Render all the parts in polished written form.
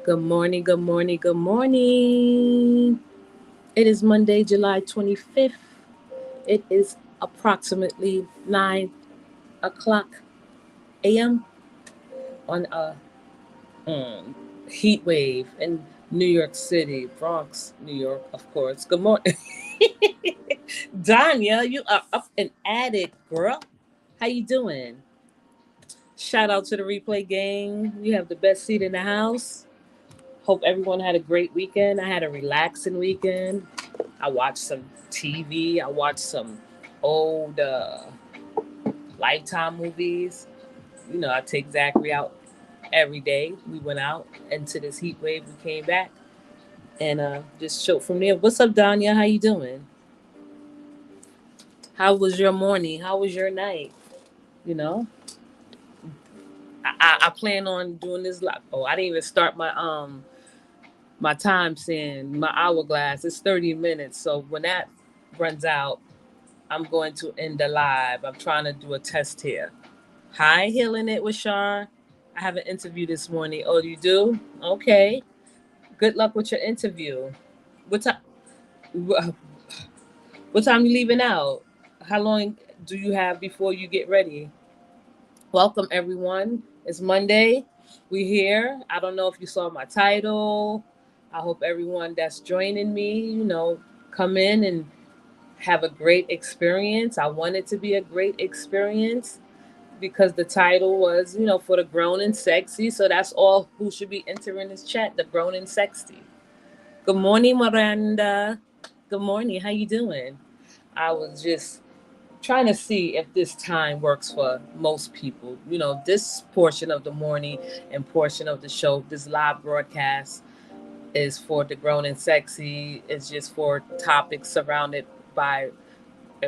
Good morning, good morning, good morning. It is Monday, July 25th. It is approximately 9 o'clock a.m. on a heat wave in New York City, Bronx, New York, of course. Good morning. Danya, you are up and at it, girl. How you doing? Shout out to the replay gang. You have the best seat in the house. Hope everyone had a great weekend. I had a relaxing weekend. I watched some TV. I watched some old Lifetime movies. I take Zachary out every day. We went out into this heat wave. We came back and just chilled from there. What's up, Danya? How you doing? How was your morning? How was your night? You know, I plan on doing this. Oh, I didn't even start my time saying my hourglass. It's 30 minutes. So when that runs out, I'm going to end the live. I'm trying to do a test here. Hi, Healing It with Shar. I have an interview this morning. Oh, you do? Okay. Good luck with your interview. What time? What time you leaving out? How long do you have before you get ready? Welcome, everyone. It's Monday. We here. I don't know if you saw my title. I hope everyone that's joining me, come in and have a great experience. I want it to be a great experience because the title was, for the grown and sexy. So that's all who should be entering this chat, the grown and sexy. Good morning, Miranda. Good morning. How you doing? I was just trying to see if this time works for most people. This portion of the morning and portion of the show, this live broadcast is for the grown and sexy. It's just for topics surrounded by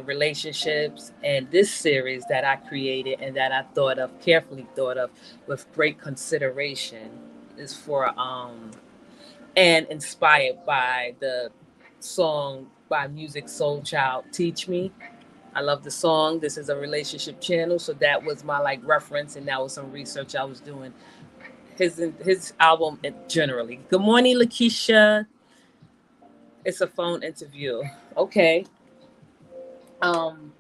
relationships, and this series that I created and that I carefully thought of with great consideration is for and inspired by the song by Musiq Soulchild, Teach Me. I love the song. This is a relationship channel, so that was my reference, and that was some research I was doing. His album generally. Good morning, Lakeisha. It's a phone interview. Okay. Um,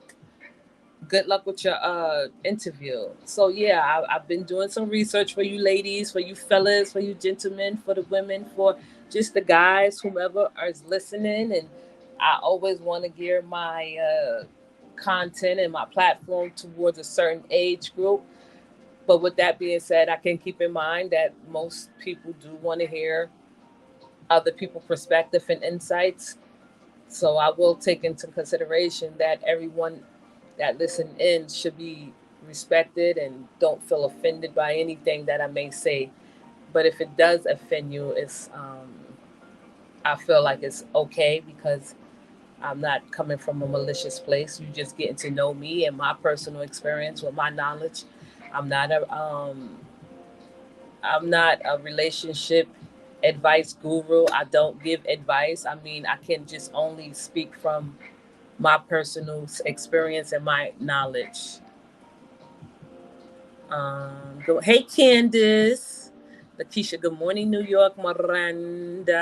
Good luck with your interview. So yeah, I've been doing some research for you ladies, for you fellas, for you gentlemen, for the women, for just the guys, whomever is listening. And I always want to gear my content and my platform towards a certain age group. But with that being said, I can keep in mind that most people do want to hear other people's perspective and insights. So I will take into consideration that everyone that listen in should be respected and don't feel offended by anything that I may say. But if it does offend you, I feel like it's okay because I'm not coming from a malicious place. You're just getting to know me and my personal experience with my knowledge. I'm not a I'm not a relationship advice guru. I don't give advice. I mean, I can just only speak from my personal experience and my knowledge. Hey, Candace. Lakeisha, good morning, New York. Miranda.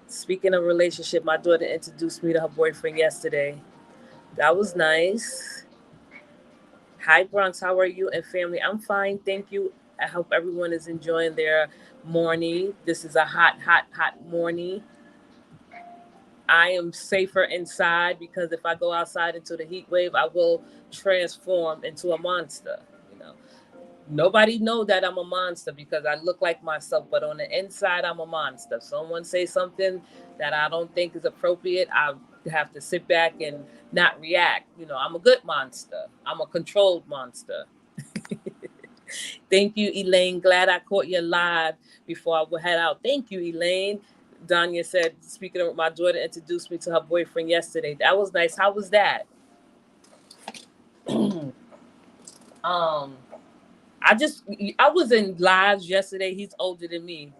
Speaking of relationship, my daughter introduced me to her boyfriend yesterday. That was nice. Hi, Bronx. How are you and family? I'm fine. Thank you. I hope everyone is enjoying their morning. This is a hot, hot, hot morning. I am safer inside because if I go outside into the heat wave, I will transform into a monster. You know, Nobody know that I'm a monster because I look like myself, but on the inside, I'm a monster. If someone say something that I don't think is appropriate, I have to sit back and not react. I'm a good monster. I'm a controlled monster. Thank you, Elaine. Glad I caught you live before I would head out. Thank you, Elaine. Danya said, speaking of my daughter, introduced me to her boyfriend yesterday. That was nice. How was that? Um, I just I was in lives yesterday. He's older than me.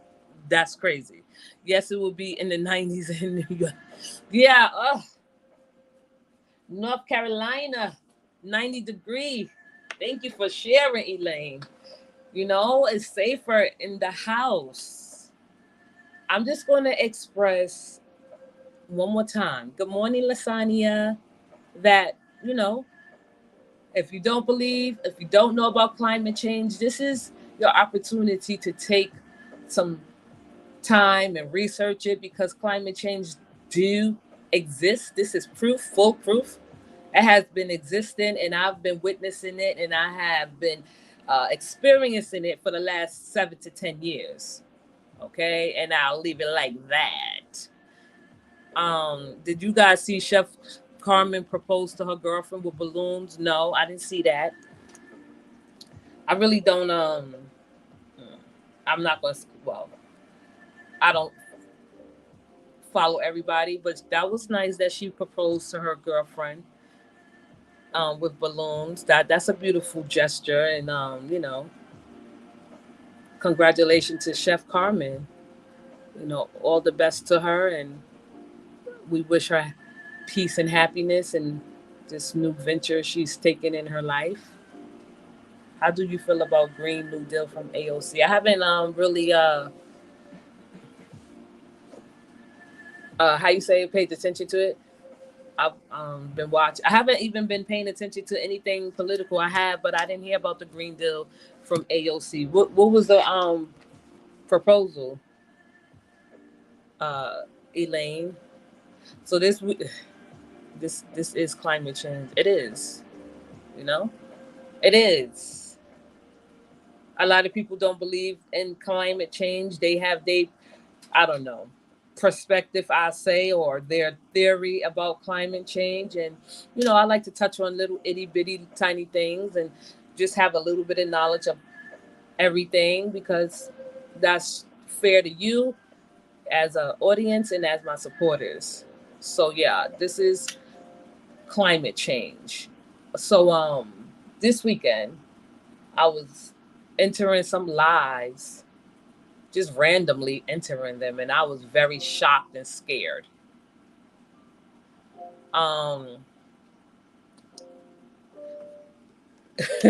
That's crazy. Yes, it will be in the 90s in New York. Yeah, North Carolina, 90 degree. Thank you for sharing, Elaine. It's safer in the house. I'm just going to express one more time. Good morning, Lasagna. That, you know, if you don't believe, if you don't know about climate change, this is your opportunity to take some time and research it because climate change do exist. This is proof, full proof. It has been existing and I've been witnessing it and I have been experiencing it for the last 7 to 10 years. Okay, and I'll leave it like that. Did you guys see Chef Carmen propose to her girlfriend with balloons? No, I didn't see that. I really don't. I'm not gonna. Well, I don't follow everybody, but that was nice that she proposed to her girlfriend with balloons. That's a beautiful gesture, and congratulations to Chef Carmen. All the best to her, and we wish her peace and happiness and this new venture she's taken in her life. How do you feel about Green New Deal from AOC? I haven't really how you say it, paid attention to it. I've been watching. I haven't even been paying attention to anything political. I have, but I didn't hear about the Green Deal from AOC. What was the proposal, uh, Elaine? So this is climate change. It is, you know, it is. A lot of people don't believe in climate change. They I don't know, perspective, I say, or their theory about climate change. And, I like to touch on little itty bitty tiny things and just have a little bit of knowledge of everything because that's fair to you as an audience and as my supporters. So, yeah, this is climate change. So, this weekend, I was entering some lives, just randomly entering them, and I was very shocked and scared. Um,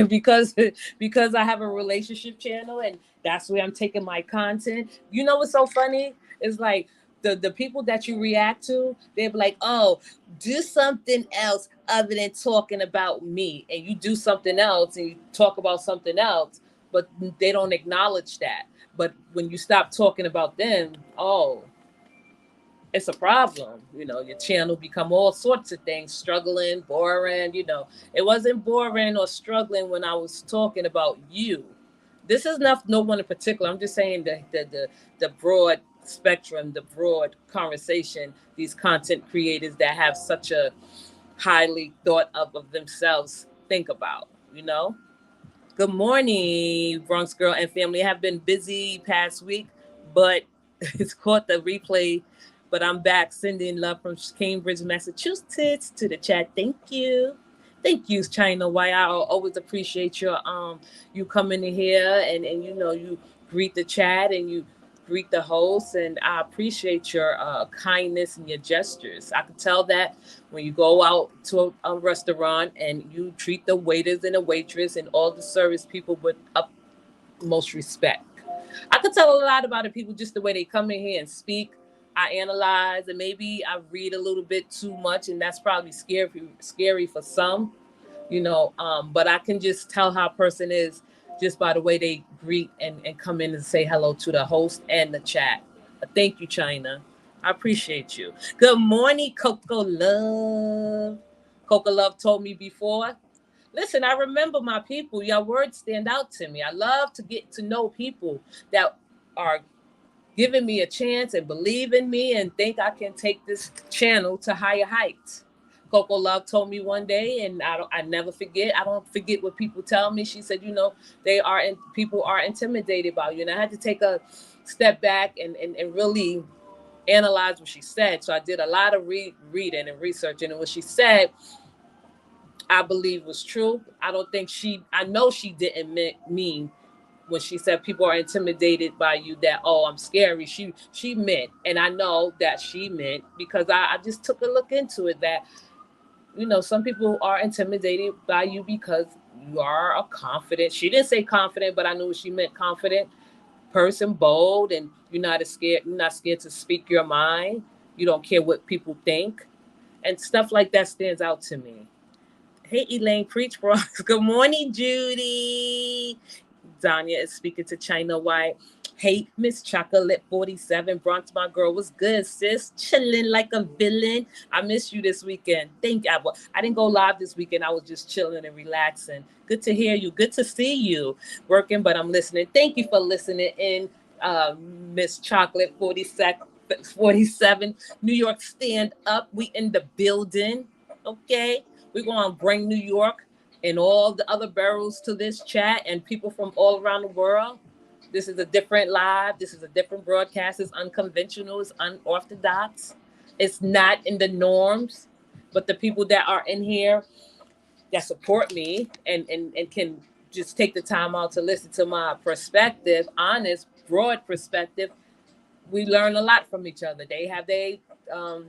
because because I have a relationship channel and that's where I'm taking my content. You know what's so funny? It's like the people that you react to, they're like, "Oh, do something else other than talking about me," and you do something else and you talk about something else, but they don't acknowledge that. But when you stop talking about them, oh, it's a problem. Your channel become all sorts of things, struggling, boring. It wasn't boring or struggling when I was talking about you. This is not no one in particular. I'm just saying the broad spectrum, the broad conversation. These content creators that have such a highly thought of themselves think about. You know. Good morning, Bronx Girl and family. I have been busy past week, but it's caught the replay. But I'm back sending love from Cambridge, Massachusetts to the chat. Thank you. Thank you, China White. I always appreciate you coming in here and you greet the chat and you greet the host and I appreciate your kindness and your gestures. I can tell that when you go out to a restaurant and you treat the waiters and the waitress and all the service people with utmost respect. I could tell a lot about the people just the way they come in here and speak. I analyze and maybe I read a little bit too much, and that's probably scary for some, but I can just tell how a person is just by the way they greet and come in and say hello to the host and the chat. Thank you, China. I appreciate you. Good morning, Coco Love. Coco Love told me before. Listen, I remember my people. Your words stand out to me. I love to get to know people that are giving me a chance and believe in me and think I can take this channel to higher heights. Coco Love told me one day, and I never forget. I don't forget what people tell me. She said, people are intimidated by you, and I had to take a step back and really analyze what she said. So I did a lot of reading and researching, and what she said, I believe was true. I know she didn't mean when she said people are intimidated by you that, oh, I'm scary. She meant, and I know that she meant because I just took a look into it that some people are intimidated by you because You are a confident, she didn't say confident, but I knew what she meant, confident person, bold, and you're not scared to speak your mind. You don't care what people think. And stuff like that stands out to me. Hey, Elaine, preach for us. Good morning, Judy. Danya is speaking to China White. Hey, Miss Chocolate 47, Bronx, my girl, was good, sis? Chilling like a villain. I missed you this weekend. I didn't go live this weekend. I was just chilling and relaxing. Good to hear you. Good to see you. Working, but I'm listening. Thank you for listening in, uh, Miss Chocolate 47. New York, stand up. We in the building. Okay. We're going to bring New York and all the other boroughs to this chat and people from all around the world. This is a different live. This is a different broadcast. It's unconventional. It's unorthodox. It's not in the norms. But the people that are in here that support me and can just take the time out to listen to my perspective, honest, broad perspective, we learn a lot from each other. They have their um,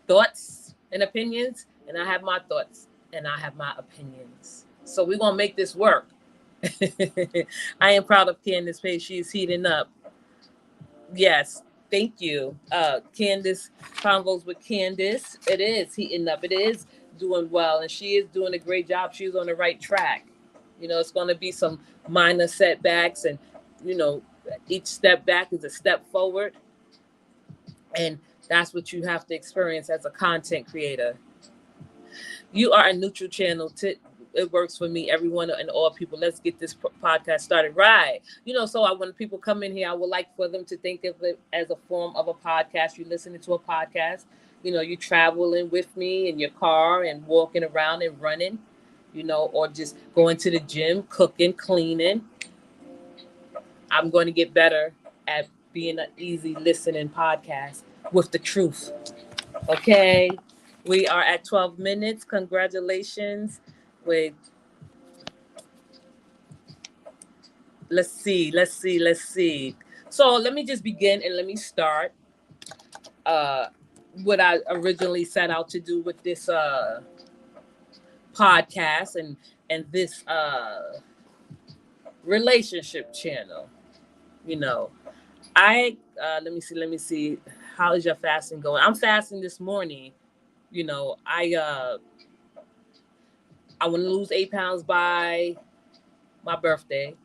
thoughts and opinions, and I have my thoughts and I have my opinions. So we're gonna make this work. I am proud of Candace Page. She's heating up. Yes, thank you. Candace Convos with Candace. It is heating up. It is doing well, and she is doing a great job. She's on the right track. It's gonna be some minor setbacks, and you know, each step back is a step forward. And that's what you have to experience as a content creator. You are a neutral channel. It works for me, everyone and all people. Let's get this podcast started. Right. When people come in here, I would like for them to think of it as a form of a podcast. You're listening to a podcast. You're traveling with me in your car and walking around and running, or just going to the gym, cooking, cleaning. I'm going to get better at being an easy listening podcast with the truth. Okay. We are at 12 minutes. Congratulations. Wait. Let's see. So let me just begin and let me start uh, what I originally set out to do with this podcast and this relationship channel. You know, let me see. How is your fasting going? I'm fasting this morning. I want to lose 8 pounds by my birthday.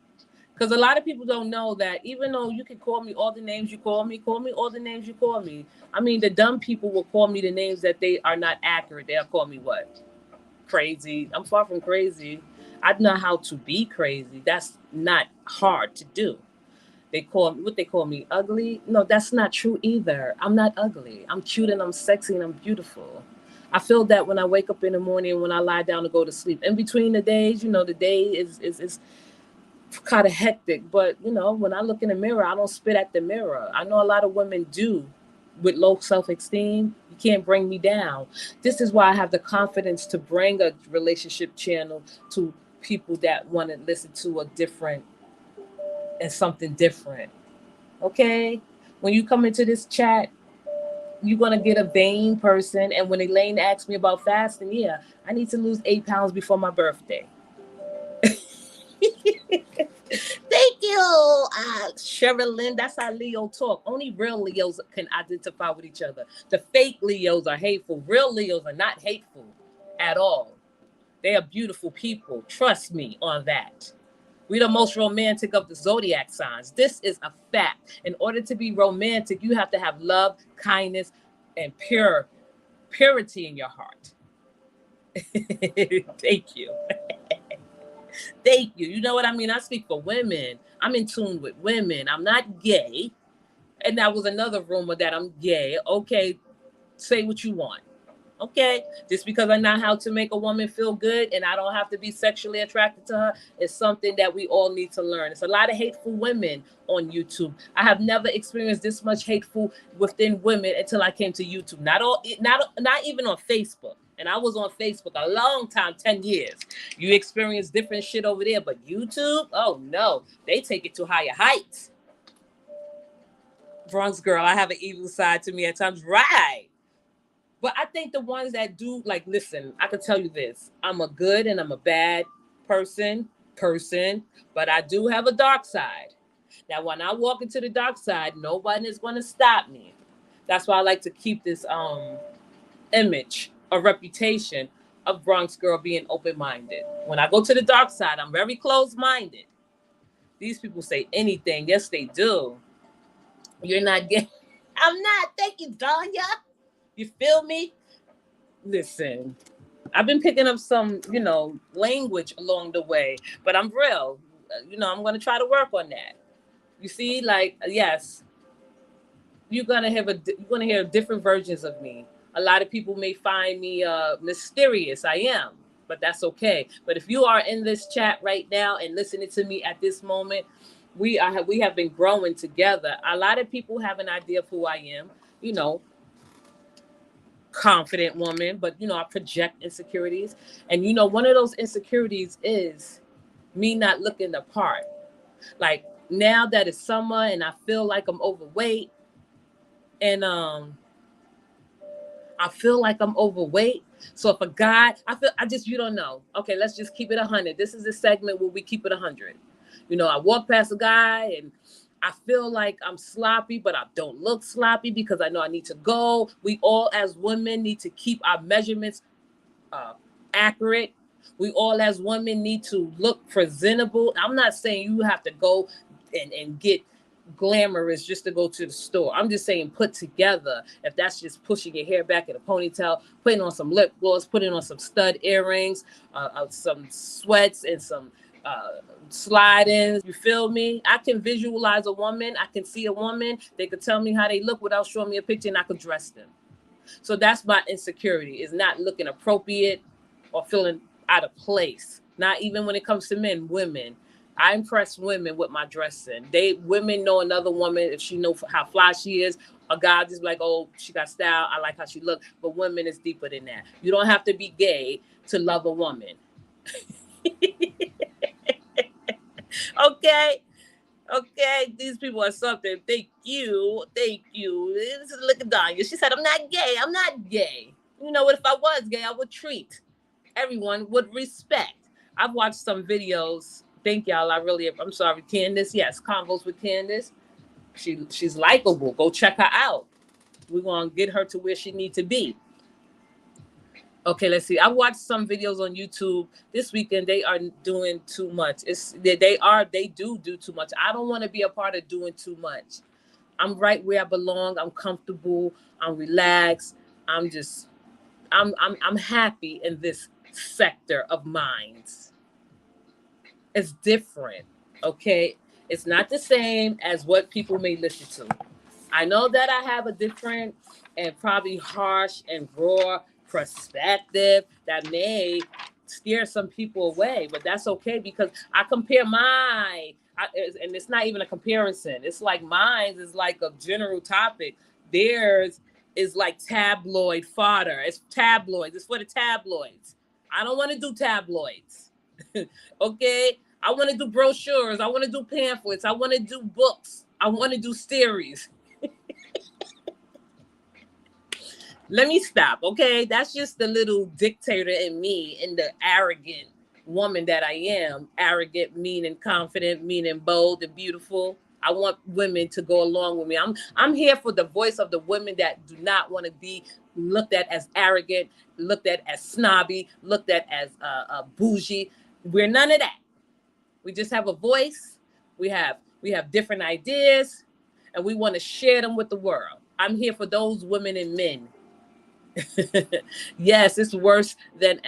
Because a lot of people don't know that even though you can call me all the names you call me all the names you call me. I mean, the dumb people will call me the names that they are not accurate. They'll call me what? Crazy. I'm far from crazy. I know how to be crazy. That's not hard to do. They call me ugly. No, that's not true either. I'm not ugly. I'm cute and I'm sexy and I'm beautiful. I feel that when I wake up in the morning, when I lie down to go to sleep. In between the days, the day is kind of hectic. But when I look in the mirror, I don't spit at the mirror. I know a lot of women do with low self-esteem. You can't bring me down. This is why I have the confidence to bring a relationship channel to people that want to listen to a different and something different. Okay? When you come into this chat, you're gonna get a vain person. And when Elaine asked me about fasting, yeah, I need to lose 8 pounds before my birthday. Thank you, Sherilyn. That's how Leo talk. Only real Leos can identify with each other. The fake Leos are hateful. Real Leos are not hateful at all. They are beautiful people. Trust me on that. We're the most romantic of the zodiac signs. This is a fact. In order to be romantic, you have to have love, kindness, and purity in your heart. Thank you. Thank you. You know what I mean? I speak for women. I'm in tune with women. I'm not gay. And that was another rumor that I'm gay. Okay, say what you want. Okay, just because I know how to make a woman feel good and I don't have to be sexually attracted to her is something that we all need to learn. It's a lot of hateful women on YouTube. I have never experienced this much hateful within women until I came to YouTube. Not even on Facebook. And I was on Facebook a long time, 10 years. You experience different shit over there, but YouTube, oh no, they take it to higher heights. Bronx girl, I have an evil side to me at times. Right. But I think the ones that do, like, listen, I can tell you this. I'm a good and I'm a bad person, but I do have a dark side. Now, when I walk into the dark side, nobody is going to stop me. That's why I like to keep this image or reputation of Bronx girl being open minded. When I go to the dark side, I'm very close minded. These people say anything. Yes, they do. You're not getting. I'm not. Thank you, Danya. You feel me? Listen, I've been picking up some, language along the way, but I'm real. I'm going to try to work on that. You see, like, yes, you're gonna hear different versions of me. A lot of people may find me mysterious. I am, but that's okay. But if you are in this chat right now and listening to me at this moment, we have been growing together. A lot of people have an idea of who I am. You know, confident woman, but I project insecurities, and one of those insecurities is me not looking the part. Like now that it's summer and I feel like I'm overweight, and I feel like I'm overweight. So if a guy, you don't know. Okay, let's just keep it 100. This is a segment where we keep it 100. I walk past a guy and I feel like I'm sloppy, but I don't look sloppy because I know I need to go. We all, as women, need to keep our measurements uh, accurate. We all, as women, need to look presentable. I'm not saying you have to go and get glamorous just to go to the store. I'm just saying put together. If that's just pushing your hair back in a ponytail, putting on some lip gloss, putting on some stud earrings, some sweats, and some slide-ins. You feel me? I can visualize a woman. I can see a woman. They could tell me how they look without showing me a picture, and I could dress them. So that's my insecurity, is not looking appropriate or feeling out of place. Not even when it comes to men, women. I impress women with my dressing. Women know another woman if she know how fly she is. A guy just like, oh, she got style. I like how she look. But women is deeper than that. You don't have to be gay to love a woman. Okay. Okay, these people are something. Thank you. Thank you. This is look at Danya. She said, I'm not gay. I'm not gay. You know what? If I was gay, I would treat everyone with respect. I've watched some videos. Thank y'all. I'm sorry, Candace. Yes, Convos with Candace. She's likable. Go check her out. We're gonna get her to where she needs to be. Okay, let's see. I watched some videos on YouTube this weekend. They are doing too much. They do too much. I don't want to be a part of doing too much. I'm right where I belong. I'm comfortable. I'm relaxed. I'm happy in this sector of minds. It's different. Okay. It's not the same as what people may listen to. I know that I have a different and probably harsh and raw perspective that may scare some people away, but that's okay because I compare and it's not even a comparison. It's like mine is like a general topic. Theirs is like tabloid fodder. It's tabloids. It's for the tabloids. I don't want to do tabloids. Okay? I want to do brochures. I want to do pamphlets. I want to do books. I want to do series. Let me stop, okay? That's just the little dictator in me and the arrogant woman that I am. Arrogant, mean, and confident, mean, and bold, and beautiful. I want women to go along with me. I'm here for the voice of the women that do not want to be looked at as arrogant, looked at as snobby, looked at as bougie. We're none of that. We just have a voice. We have different ideas, and we want to share them with the world. I'm here for those women and men. Yes, it's worse than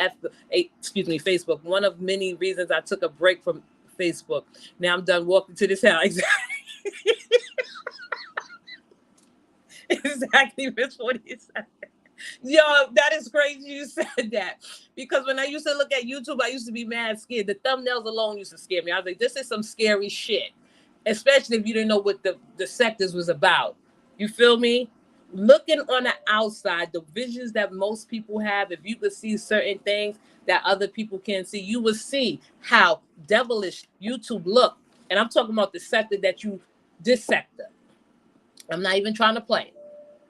Facebook. One of many reasons I took a break from Facebook. Now I'm done walking to this house. Exactly, Miss 40 said. Yo, that is crazy you said that. Because when I used to look at YouTube, I used to be mad scared. The thumbnails alone used to scare me. I was like, this is some scary shit. Especially if you didn't know what the sectors was about. You feel me? Looking on the outside, the visions that most people have, if you could see certain things that other people can't see, you would see how devilish YouTube look. And I'm talking about the sector this sector. I'm not even trying to play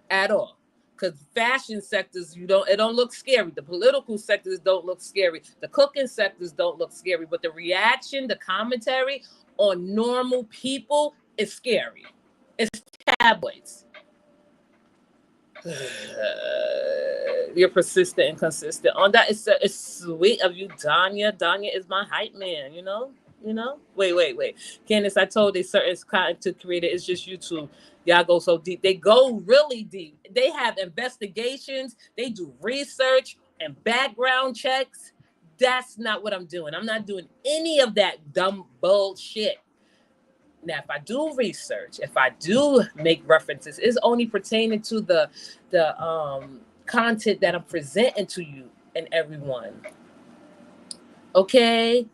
at all. Because fashion sectors, it don't look scary. The political sectors don't look scary. The cooking sectors don't look scary. But the reaction, the commentary on normal people is scary. It's tabloids. You're persistent and consistent. On that, it's sweet of you, Danya. Danya is my hype man. Wait. Candace, I told they certain content creator. It's just YouTube. Y'all go so deep. They go really deep. They have investigations. They do research and background checks. That's not what I'm doing. I'm not doing any of that dumb bullshit. Now, if I do research, if I do make references, it's only pertaining to the content that I'm presenting to you and everyone. Okay.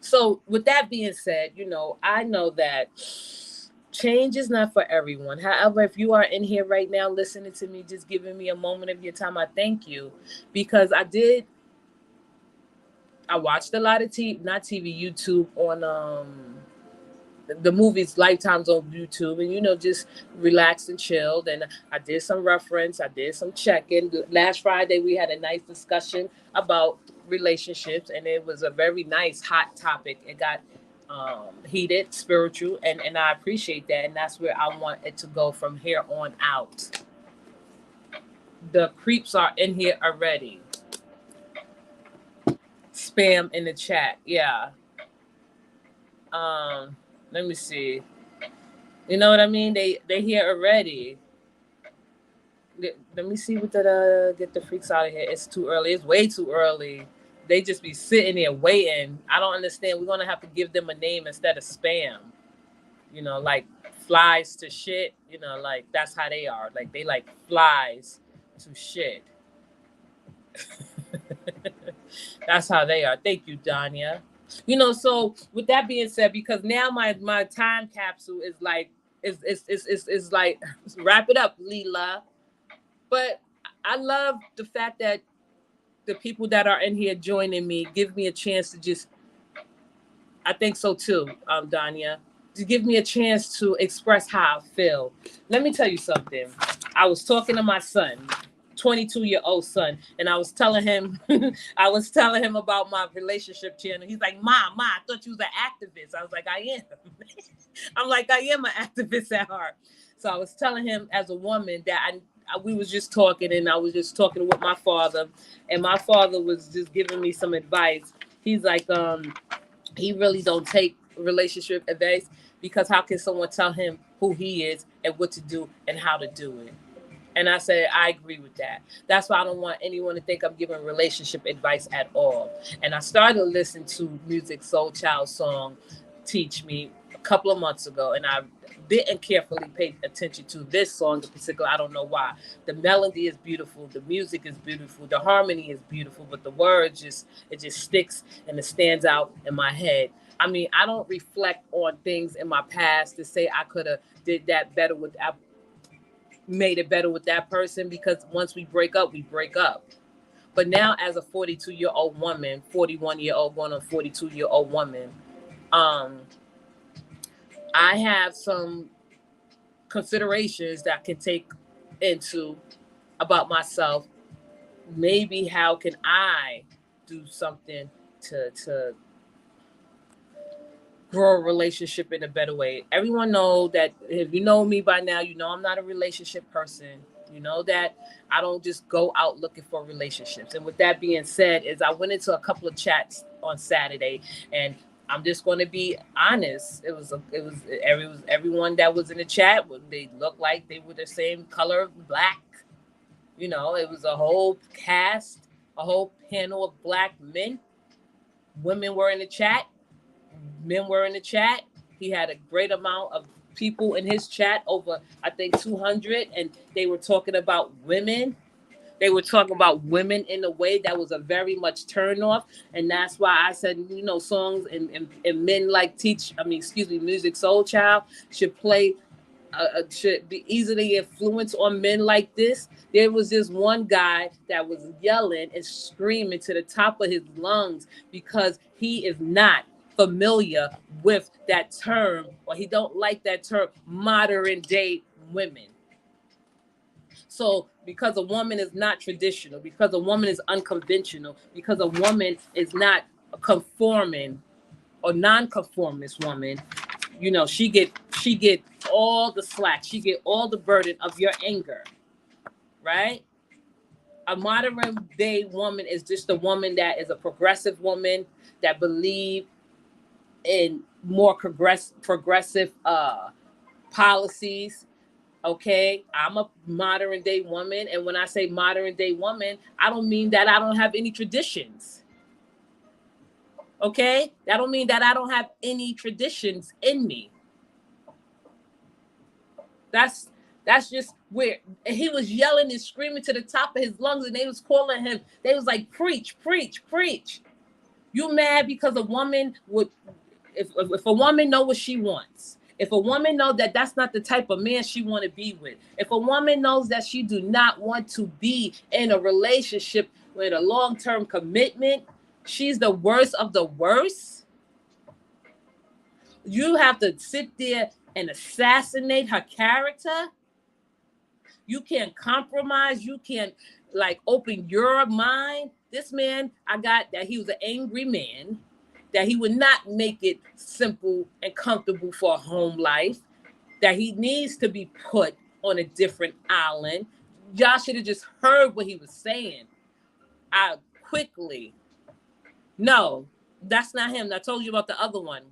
So with that being said, I know that change is not for everyone. However, if you are in here right now listening to me, just giving me a moment of your time, I thank you, because I watched a lot of YouTube on the movies Lifetime's on YouTube, and just relaxed and chilled. And I did some reference, I did some checking. Last Friday we had a nice discussion about relationships, and it was a very nice hot topic. It got heated, spiritual, and I appreciate that, and that's where I want it to go from here on out. The creeps are in here already. Spam in the chat, yeah. Let me see. You know what I mean? They here already. Let me see what get the freaks out of here. It's too early. It's way too early. They just be sitting there waiting. I don't understand. We're gonna have to give them a name instead of spam. Like flies to shit. Like that's how they are. Like they like flies to shit. That's how they are. Thank you, Danya. So with that being said, because now my time capsule is like is like wrap it up, Leela. But I love the fact that the people that are in here joining me give me a chance to just, I think so too, Danya, to give me a chance to express how I feel. Let me tell you something. I was talking to my son, 22-year-old son, and I was telling him about my relationship channel. He's like, Ma, I thought you was an activist. I was like, I am. I'm like, I am an activist at heart. So I was telling him as a woman that we was just talking, and I was just talking with my father, and my father was just giving me some advice. He's like, he really don't take relationship advice, because how can someone tell him who he is and what to do and how to do it? And I said, I agree with that. That's why I don't want anyone to think I'm giving relationship advice at all. And I started listening to Musiq Soulchild song, Teach Me, a couple of months ago. And I didn't carefully pay attention to this song in particular. I don't know why. The melody is beautiful. The music is beautiful. The harmony is beautiful. But the words it just sticks and it stands out in my head. I mean, I don't reflect on things in my past to say I could have did that better made it better with that person, because once we break up, we break up. But now, as a 42-year-old woman, 41-year-old going on 42-year-old woman, I have some considerations that I can take into about myself. Maybe how can I do something to grow a relationship in a better way? Everyone know that, if you know me by now, I'm not a relationship person. You know that I don't just go out looking for relationships. And with that being said, is I went into a couple of chats on Saturday, and I'm just going to be honest. It was everyone that was in the chat. They looked like they were the same color of black. It was a whole cast, a whole panel of black men. Women were in the chat. Men were in the chat. He had a great amount of people in his chat, over I think 200, and they were talking about women. They were talking about women in a way that was a very much turn off, and that's why I said, songs and men like Musiq Soulchild should play. Should be easily influenced on men like this. There was this one guy that was yelling and screaming to the top of his lungs because he is not familiar with that term, or he don't like that term, modern day women. So because a woman is not traditional, because a woman is unconventional, because a woman is not a conforming or non-conformist woman, you know, she get all the slack, she get all the burden of your anger, right? A modern day woman is just a woman that is a progressive woman that believe in more progressive policies. Okay, I'm a modern day woman, and when I say modern day woman, I don't mean that I don't have any traditions. Okay, that don't mean that I don't have any traditions in me. That's just weird. He was yelling and screaming to the top of his lungs, and they was calling him. They was like, "Preach, preach, preach." You mad because a woman would, if a woman know what she wants, if a woman know that that's not the type of man she want to be with, if a woman knows that she do not want to be in a relationship with a long-term commitment, she's the worst of the worst. You have to sit there and assassinate her character. You can't compromise. You can't like open your mind. This man, I got that he was an angry man, that he would not make it simple and comfortable for a home life, that he needs to be put on a different island. Y'all should have just heard what he was saying. I quickly, no, that's not him. I told you about the other one.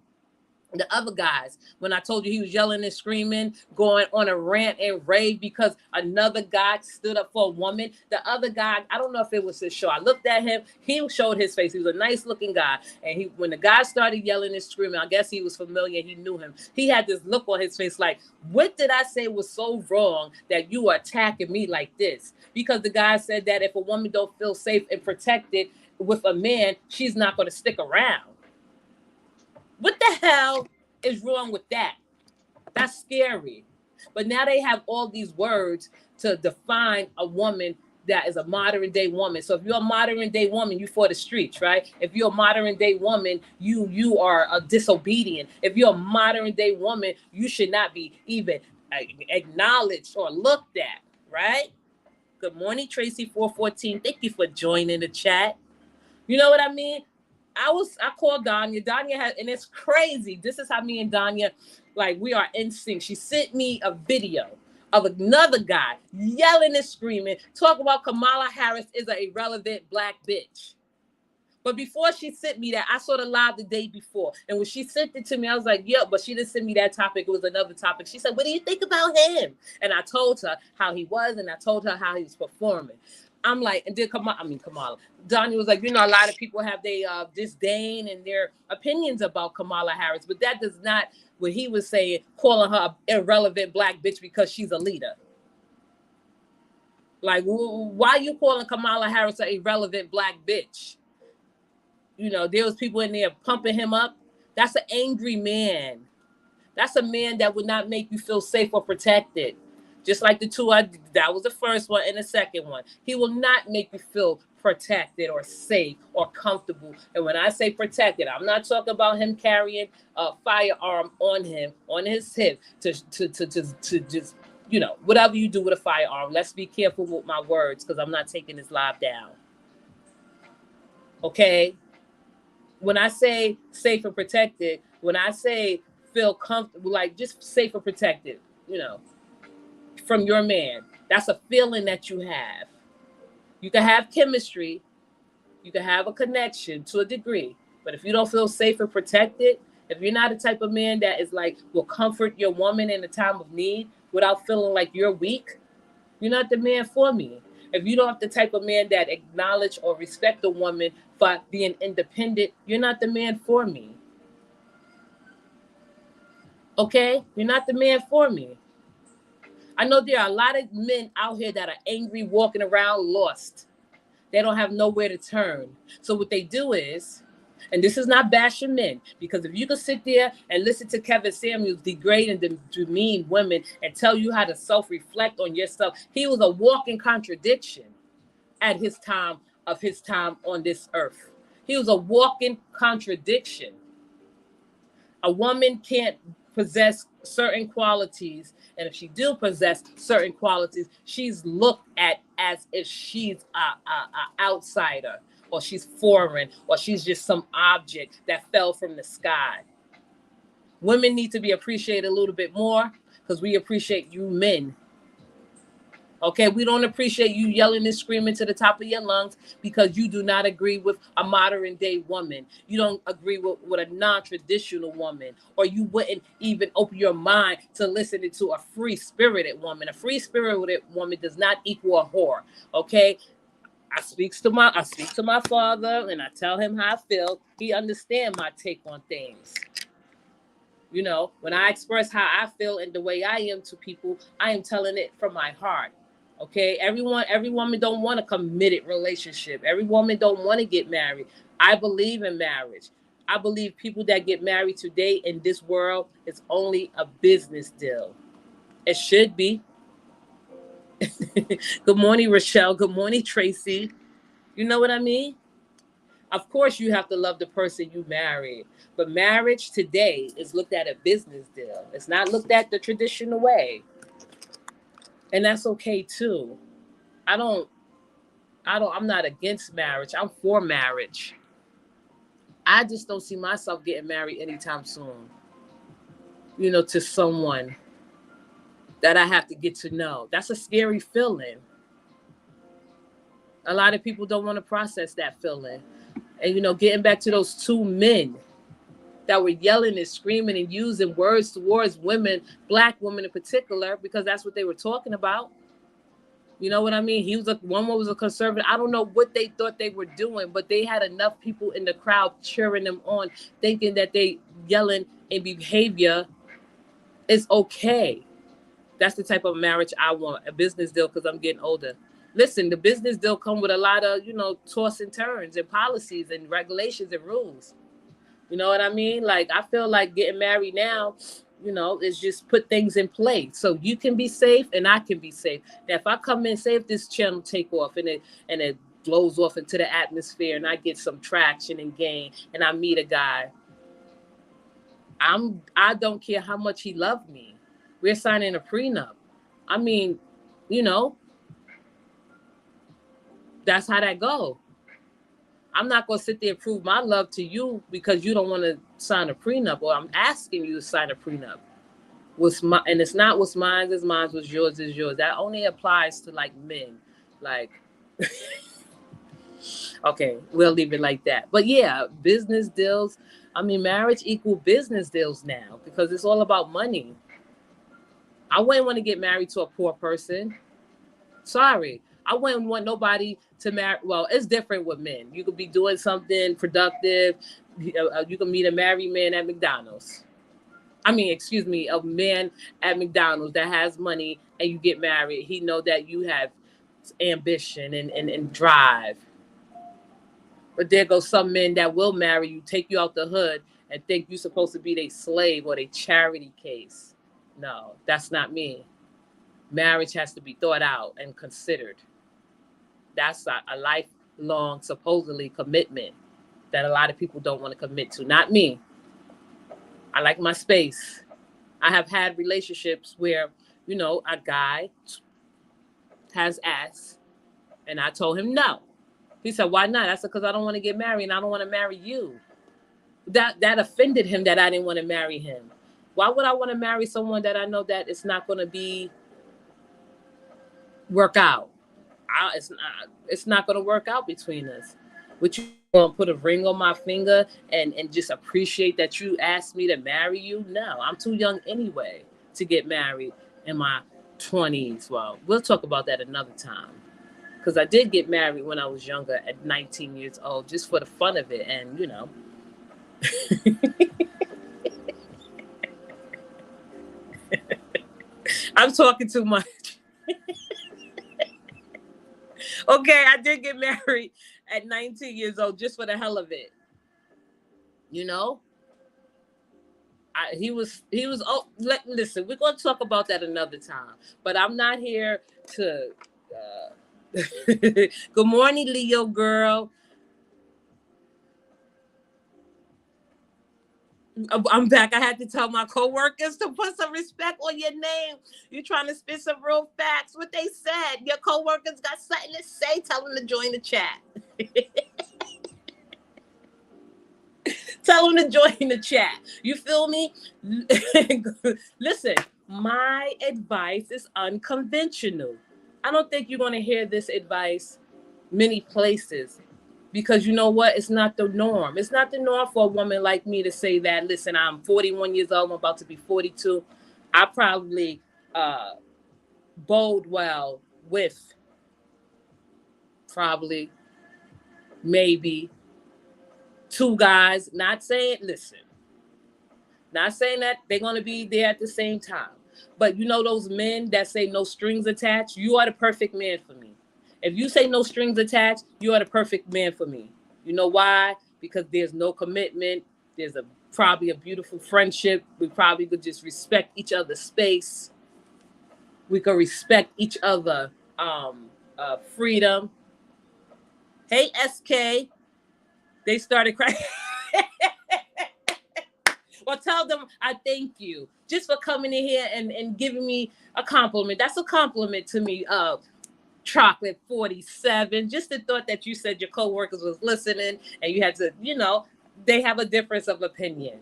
The other guys, when I told you he was yelling and screaming, going on a rant and rave because another guy stood up for a woman. The other guy, I don't know if it was his show. I looked at him. He showed his face. He was a nice looking guy. And he, when the guy started yelling and screaming, I guess he was familiar. He knew him. He had this look on his face like, what did I say was so wrong that you are attacking me like this? Because the guy said that if a woman don't feel safe and protected with a man, she's not going to stick around. What the hell is wrong with that? That's scary. But now they have all these words to define a woman that is a modern day woman. So if you're a modern day woman, you for the streets, right? If you're a modern day woman, you are a disobedient. If you're a modern day woman, you should not be even acknowledged or looked at, right? Good morning, Tracy 414. Thank you for joining the chat. You know what I mean? I called Danya. Danya had, and it's crazy. This is how me and Danya, like, we are in sync. She sent me a video of another guy yelling and screaming, talking about Kamala Harris is an irrelevant black bitch. But before she sent me that, I saw the live the day before. And when she sent it to me, I was like, yeah, but she didn't send me that topic. It was another topic. She said, what do you think about him? And I told her how he was, and I told her how he was performing. I'm like, and then Kamala. Donnie was like, you know, a lot of people have their disdain and their opinions about Kamala Harris, but that does not, what he was saying, calling her an irrelevant black bitch because she's a leader. Like, why are you calling Kamala Harris an irrelevant black bitch? You know, there was people in there pumping him up. That's an angry man. That's a man that would not make you feel safe or protected. Just like the two, that was the first one and the second one. He will not make you feel protected or safe or comfortable. And when I say protected, I'm not talking about him carrying a firearm on him, on his hip, to just, you know, whatever you do with a firearm. Let's be careful with my words because I'm not taking this live down. Okay? When I say safe and protected, when I say feel comfortable, like just safe and protected, you know, from your man. That's a feeling that you have. You can have chemistry, you can have a connection to a degree, but if you don't feel safe and protected, if you're not the type of man that is like will comfort your woman in a time of need without feeling like you're weak, you're not the man for me. If you don't have the type of man that acknowledge or respect a woman for being independent, you're not the man for me. Okay? You're not the man for me. I know there are a lot of men out here that are angry, walking around lost. They don't have nowhere to turn. So what they do is, and this is not bashing men, because if you can sit there and listen to Kevin Samuels degrade and demean women and tell you how to self-reflect on yourself, he was a walking contradiction at his time on this earth. He was a walking contradiction. A woman can't possess certain qualities, and if she do possess certain qualities, she's looked at as if she's a outsider, or she's foreign, or she's just some object that fell from the sky. Women need to be appreciated a little bit more, because we appreciate you men. Okay, we don't appreciate you yelling and screaming to the top of your lungs because you do not agree with a modern day woman. You don't agree with a non-traditional woman, or you wouldn't even open your mind to listening to a free-spirited woman. A free-spirited woman does not equal a whore. Okay, I speak to my father, and I tell him how I feel. He understands my take on things. You know, when I express how I feel and the way I am to people, I am telling it from my heart. Okay, every woman don't want a committed relationship. Every woman don't want to get married. I believe in marriage. I believe people that get married today in this world is only a business deal. It should be. Good morning, Rochelle. Good morning, Tracy. You know what I mean? Of course, you have to love the person you marry. But marriage today is looked at a business deal. It's not looked at the traditional way. And that's okay too. I don't I'm not against marriage. I'm for marriage. I just don't see myself getting married anytime soon. You know, to someone that I have to get to know. That's a scary feeling. A lot of people don't want to process that feeling. And you know, getting back to those two men that were yelling and screaming and using words towards women, black women in particular, because that's what they were talking about. You know what I mean? One was a conservative. I don't know what they thought they were doing, but they had enough people in the crowd cheering them on, thinking that they yelling and behavior is okay. That's the type of marriage I want, a business deal, because I'm getting older. Listen, the business deal come with a lot of, you know, twists and turns and policies and regulations and rules. You know what I mean? Like, I feel like getting married now, you know, is just put things in place so you can be safe and I can be safe. Now, if I come in, say if this channel take off and it blows off into the atmosphere and I get some traction and gain and I meet a guy, I don't care how much he loved me. We're signing a prenup. I mean, you know, that's how that go. I'm not going to sit there and prove my love to you because you don't want to sign a prenup, or I'm asking you to sign a prenup. And it's not what's mine is mine, what's yours is yours. That only applies to like men. Like, okay, we'll leave it like that. But yeah, business deals. I mean, marriage equal business deals now because it's all about money. I wouldn't want to get married to a poor person. Sorry. I wouldn't want nobody to marry. Well, it's different with men. You could be doing something productive. You can meet a married man at McDonald's. I mean, excuse me, a man at McDonald's that has money and you get married. He know that you have ambition and drive. But there goes some men that will marry you, take you out the hood, and think you're supposed to be their slave or their charity case. No, that's not me. Marriage has to be thought out and considered. That's a lifelong, supposedly, commitment that a lot of people don't want to commit to. Not me. I like my space. I have had relationships where, you know, a guy has asked, and I told him no. He said, why not? I said, because I don't want to get married and I don't want to marry you. That offended him that I didn't want to marry him. Why would I want to marry someone that I know that it's not going to work out? It's not going to work out between us. Would you want to put a ring on my finger and just appreciate that you asked me to marry you? No, I'm too young anyway to get married in my 20s. Well, we'll talk about that another time. Because I did get married when I was younger at 19 years old, just for the fun of it. And, you know. I'm talking too much. Okay, I did get married at 19 years old just for the hell of it. You know? He was listen, we're going to talk about that another time. But I'm not here to good morning, Leo, girl. I'm back. I had to tell my coworkers to put some respect on your name. You're trying to spit some real facts. What they said. Your coworkers got something to say. Tell them to join the chat. Tell them to join the chat. You feel me? Listen, my advice is unconventional. I don't think you're going to hear this advice many places because you know what? It's not the norm. It's not the norm for a woman like me to say that, listen, I'm 41 years old. I'm about to be 42. I probably bode well with probably maybe two guys. Not saying, listen, not saying that they're going to be there at the same time. But you know those men that say no strings attached? You are the perfect man for me. If you say no strings attached, you are the perfect man for me. You know why? Because there's no commitment. There's probably a beautiful friendship. We probably could just respect each other's space. We could respect each other freedom. Hey, SK. They started crying. Well, tell them I thank you just for coming in here and giving me a compliment. That's a compliment to me. Chocolate 47. Just the thought that you said your coworkers was listening and you had to, they have a difference of opinion.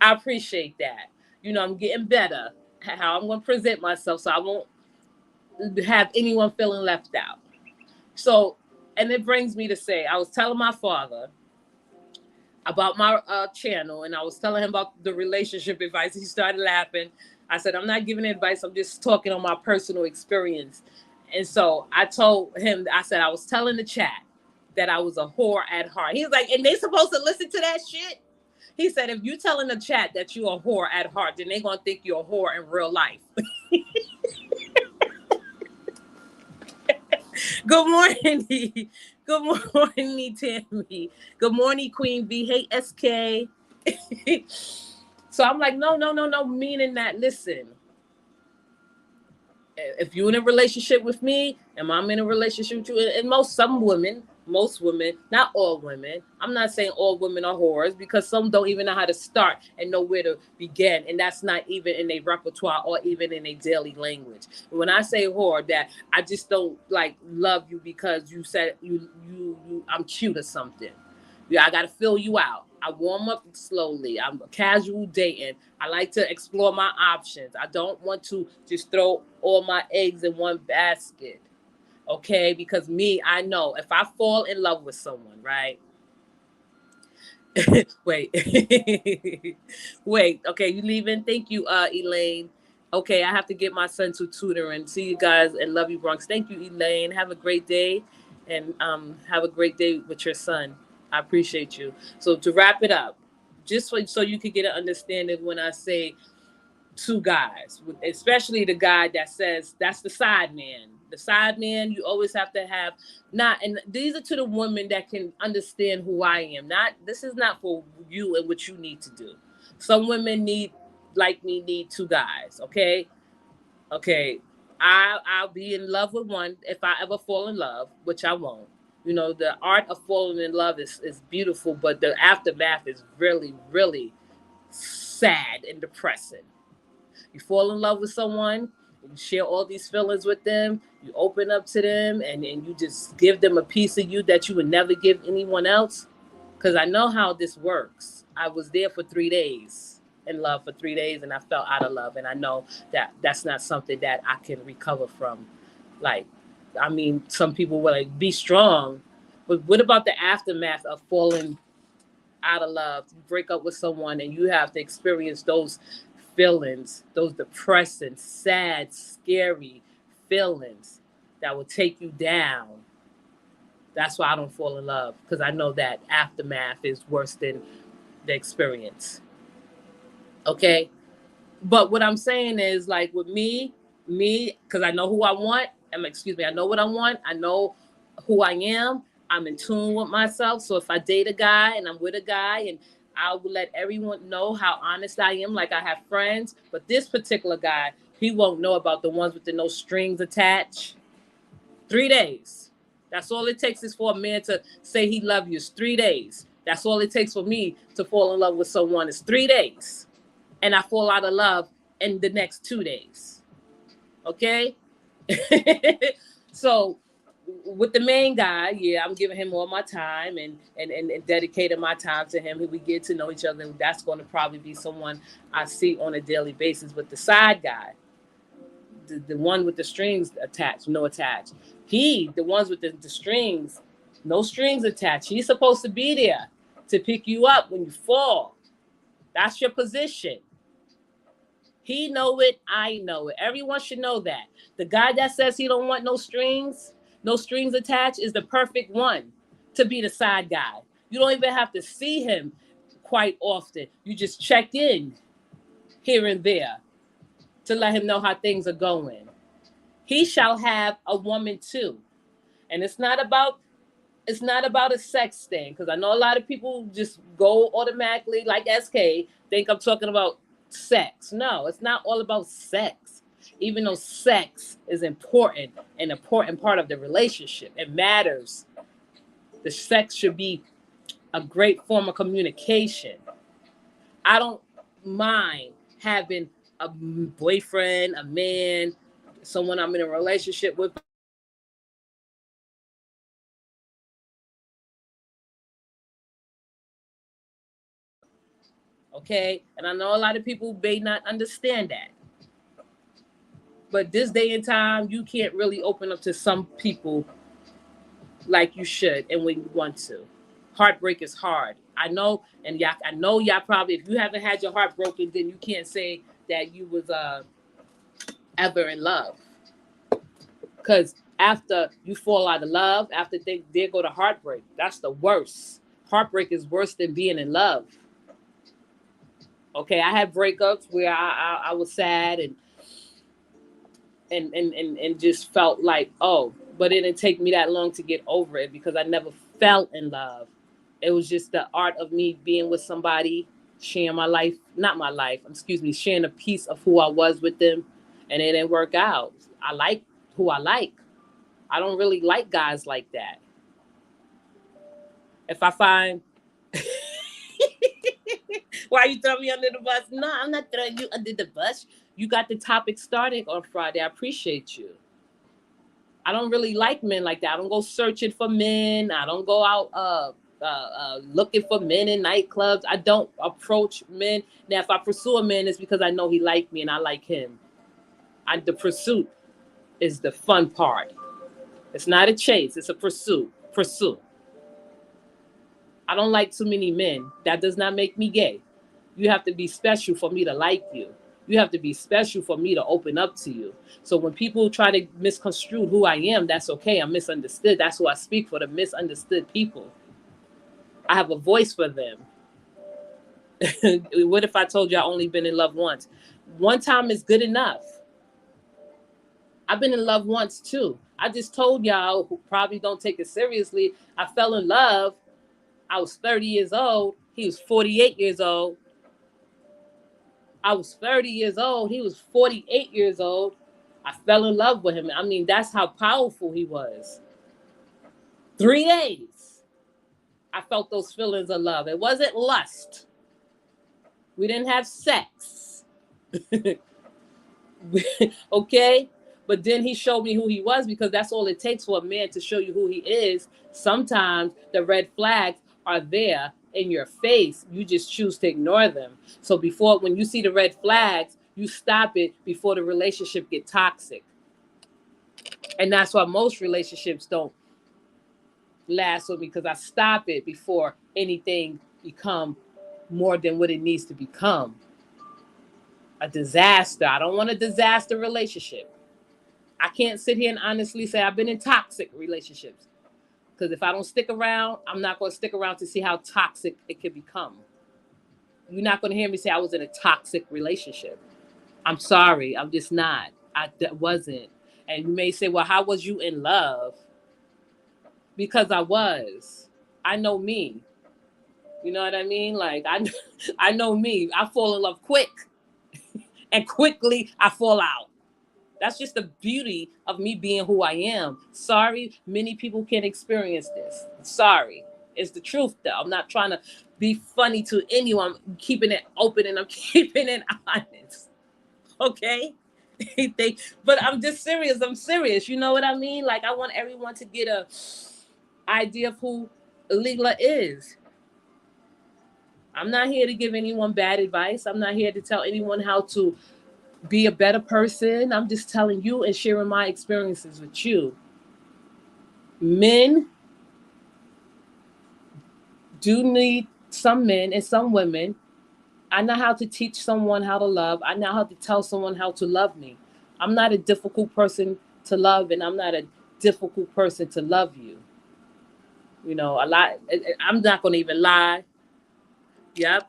I appreciate that. I'm getting better how I'm going to present myself so I won't have anyone feeling left out. So, and it brings me to say, I was telling my father about my channel, and I was telling him about the relationship advice. He started laughing. I said, I'm not giving advice. I'm just talking on my personal experience. And so I told him, I said, I was telling the chat that I was a whore at heart. He was like, and they supposed to listen to that shit? He said, if you telling the chat that you a whore at heart, then they going to think you're a whore in real life. Good morning. Good morning, Tammy. Good morning, Queen B. Hey, SK. So I'm like, no, meaning that, listen, if you're in a relationship with me and I'm in a relationship with you, and most women, not all women, I'm not saying all women are whores because some don't even know how to start and know where to begin. And that's not even in their repertoire or even in their daily language. When I say whore, that I just don't like love you because you said you I'm cute or something. Yeah, I got to fill you out. I warm up slowly. I'm casual dating. I like to explore my options. I don't want to just throw all my eggs in one basket. Okay? Because me, I know if I fall in love with someone, right? Wait. Wait. Okay, you leaving? Thank you, Elaine. Okay, I have to get my son to tutoring. See you guys and love you, Bronx. Thank you, Elaine. Have a great day, and have a great day with your son. I appreciate you. So to wrap it up, just so you can get an understanding when I say two guys, especially the guy that says that's the side man. The side man, you always have to have not, and these are to the women that can understand who I am. Not, this is not for you and what you need to do. Some women like me, need two guys. Okay. I'll be in love with one if I ever fall in love, which I won't. The art of falling in love is beautiful, but the aftermath is really, really sad and depressing. You fall in love with someone, you share all these feelings with them, you open up to them, and you just give them a piece of you that you would never give anyone else. Because I know how this works. I was there for 3 days, in love for 3 days, and I fell out of love. And I know that that's not something that I can recover from. Like, I mean, some people will like, be strong. But what about the aftermath of falling out of love? You break up with someone and you have to experience those feelings, those depressing, sad, scary feelings that will take you down. That's why I don't fall in love, because I know that aftermath is worse than the experience. Okay? But what I'm saying is, like, with me, because I know who I want, I know what I want, I know who I am, I'm in tune with myself. So if I date a guy and I'm with a guy, and I will let everyone know how honest I am, like I have friends, but this particular guy, he won't know about the ones with the no strings attached. 3 days. That's all it takes is for a man to say he loves you. It's 3 days. That's all it takes for me to fall in love with someone is 3 days. And I fall out of love in the next 2 days. Okay? So with the main guy, yeah, I'm giving him all my time and dedicating my time to him. We get to know each other. That's going to probably be someone I see on a daily basis. But the side guy, the one with the strings attached, no attached. The ones with the strings, no strings attached. He's supposed to be there to pick you up when you fall. That's your position. He know it, I know it. Everyone should know that. The guy that says he don't want no strings attached, is the perfect one to be the side guy. You don't even have to see him quite often. You just check in here and there to let him know how things are going. He shall have a woman too. And it's not about a sex thing, because I know a lot of people just go automatically, like SK, think I'm talking about sex. No, it's not all about sex. Even though sex is important, an important part of the relationship, it matters. The sex should be a great form of communication. I don't mind having a boyfriend, a man, someone I'm in a relationship with. Okay, and I know a lot of people may not understand that, but this day and time you can't really open up to some people like you should and when you want to. Heartbreak is hard, I know. And y'all, I know y'all probably, if you haven't had your heart broken, then you can't say that you was ever in love, because after you fall out of love, after they go to heartbreak, that's the worst. Heartbreak is worse than being in love. Okay, I had breakups where I was sad and just felt like, oh, but it didn't take me that long to get over it because I never fell in love. It was just the art of me being with somebody, sharing my life, not my life, excuse me, sharing a piece of who I was with them, and it didn't work out. I like who I like. I don't really like guys like that. If I find why you throw me under the bus? No, I'm not throwing you under the bus. You got the topic started on Friday. I appreciate you. I don't really like men like that. I don't go searching for men. I don't go out looking for men in nightclubs. I don't approach men. Now, if I pursue a man, it's because I know he liked me and I like him. The pursuit is the fun part. It's not a chase. It's a pursuit. Pursue. I don't like too many men. That does not make me gay. You have to be special for me to like you. You have to be special for me to open up to you. So when people try to misconstrue who I am, that's okay. I'm misunderstood. That's who I speak for, the misunderstood people. I have a voice for them. What if I told you I only been in love once? One time is good enough. I've been in love once too. I just told y'all who probably don't take it seriously. I fell in love. I was 30 years old. He was 48 years old. I was 30 years old. He was 48 years old. I fell in love with him. I mean, that's how powerful he was. 3 days. I felt those feelings of love. It wasn't lust. We didn't have sex. Okay? But then he showed me who he was, because that's all it takes for a man to show you who he is. Sometimes the red flags are there in your face. You just choose to ignore them. So when you see the red flags, you stop it before the relationship get toxic. And that's why most relationships don't last with me, because I stop it before anything become more than what it needs to become. A disaster. I don't want a disaster relationship. I can't sit here and honestly say I've been in toxic relationships, because if I don't stick around, I'm not going to stick around to see how toxic it can become. You're not going to hear me say I was in a toxic relationship. I'm sorry. I'm just not. That wasn't. And you may say, well, how was you in love? Because I was. I know me. You know what I mean? Like, I know me. I fall in love quick. And quickly I fall out. That's just the beauty of me being who I am. Sorry, many people can't experience this. Sorry. It's the truth, though. I'm not trying to be funny to anyone. I'm keeping it open and I'm keeping it honest. Okay? But I'm just serious. I'm serious. You know what I mean? Like, I want everyone to get a idea of who Ligla is. I'm not here to give anyone bad advice. I'm not here to tell anyone how to be a better person. I'm just telling you and sharing my experiences with you. Men do need some men and some women. I know how to teach someone how to love. I know how to tell someone how to love me. I'm not a difficult person to love, and I'm not a difficult person to love you. You know, a lot. I'm not going to even lie. Yep.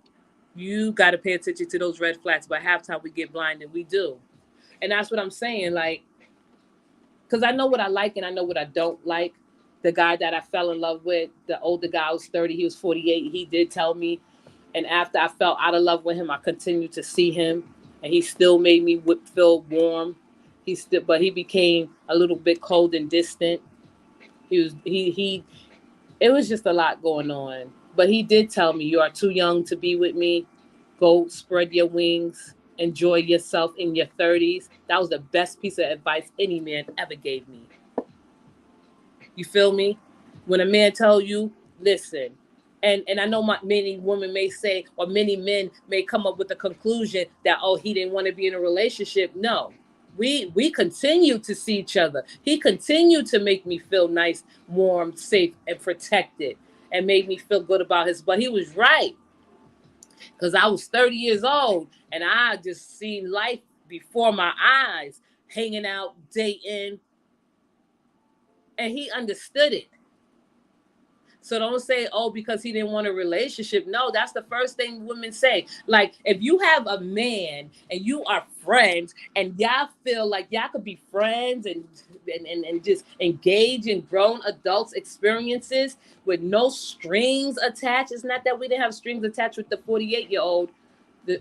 You got to pay attention to those red flags. By halftime, we get blinded. We do. And that's what I'm saying. Like, because I know what I like and I know what I don't like. The guy that I fell in love with, the older guy was 30, he was 48. He did tell me. And after I fell out of love with him, I continued to see him. And he still made me feel warm. But he became a little bit cold and distant. It was just a lot going on. But he did tell me, you are too young to be with me. Go spread your wings. Enjoy yourself in your 30s. That was the best piece of advice any man ever gave me. You feel me? When a man tell you, listen, and I know many women may say, or many men may come up with the conclusion that, oh, he didn't want to be in a relationship. No, we continue to see each other. He continued to make me feel nice, warm, safe, and protected, and made me feel good about but he was right. Because I was 30 years old and I just seen life before my eyes, hanging out, dating, and he understood it. So don't say, oh, because he didn't want a relationship. No, that's the first thing women say. Like, if you have a man and you are friends and y'all feel like y'all could be friends and just engage in grown adults experiences with no strings attached. It's not that we didn't have strings attached with the 48-year-old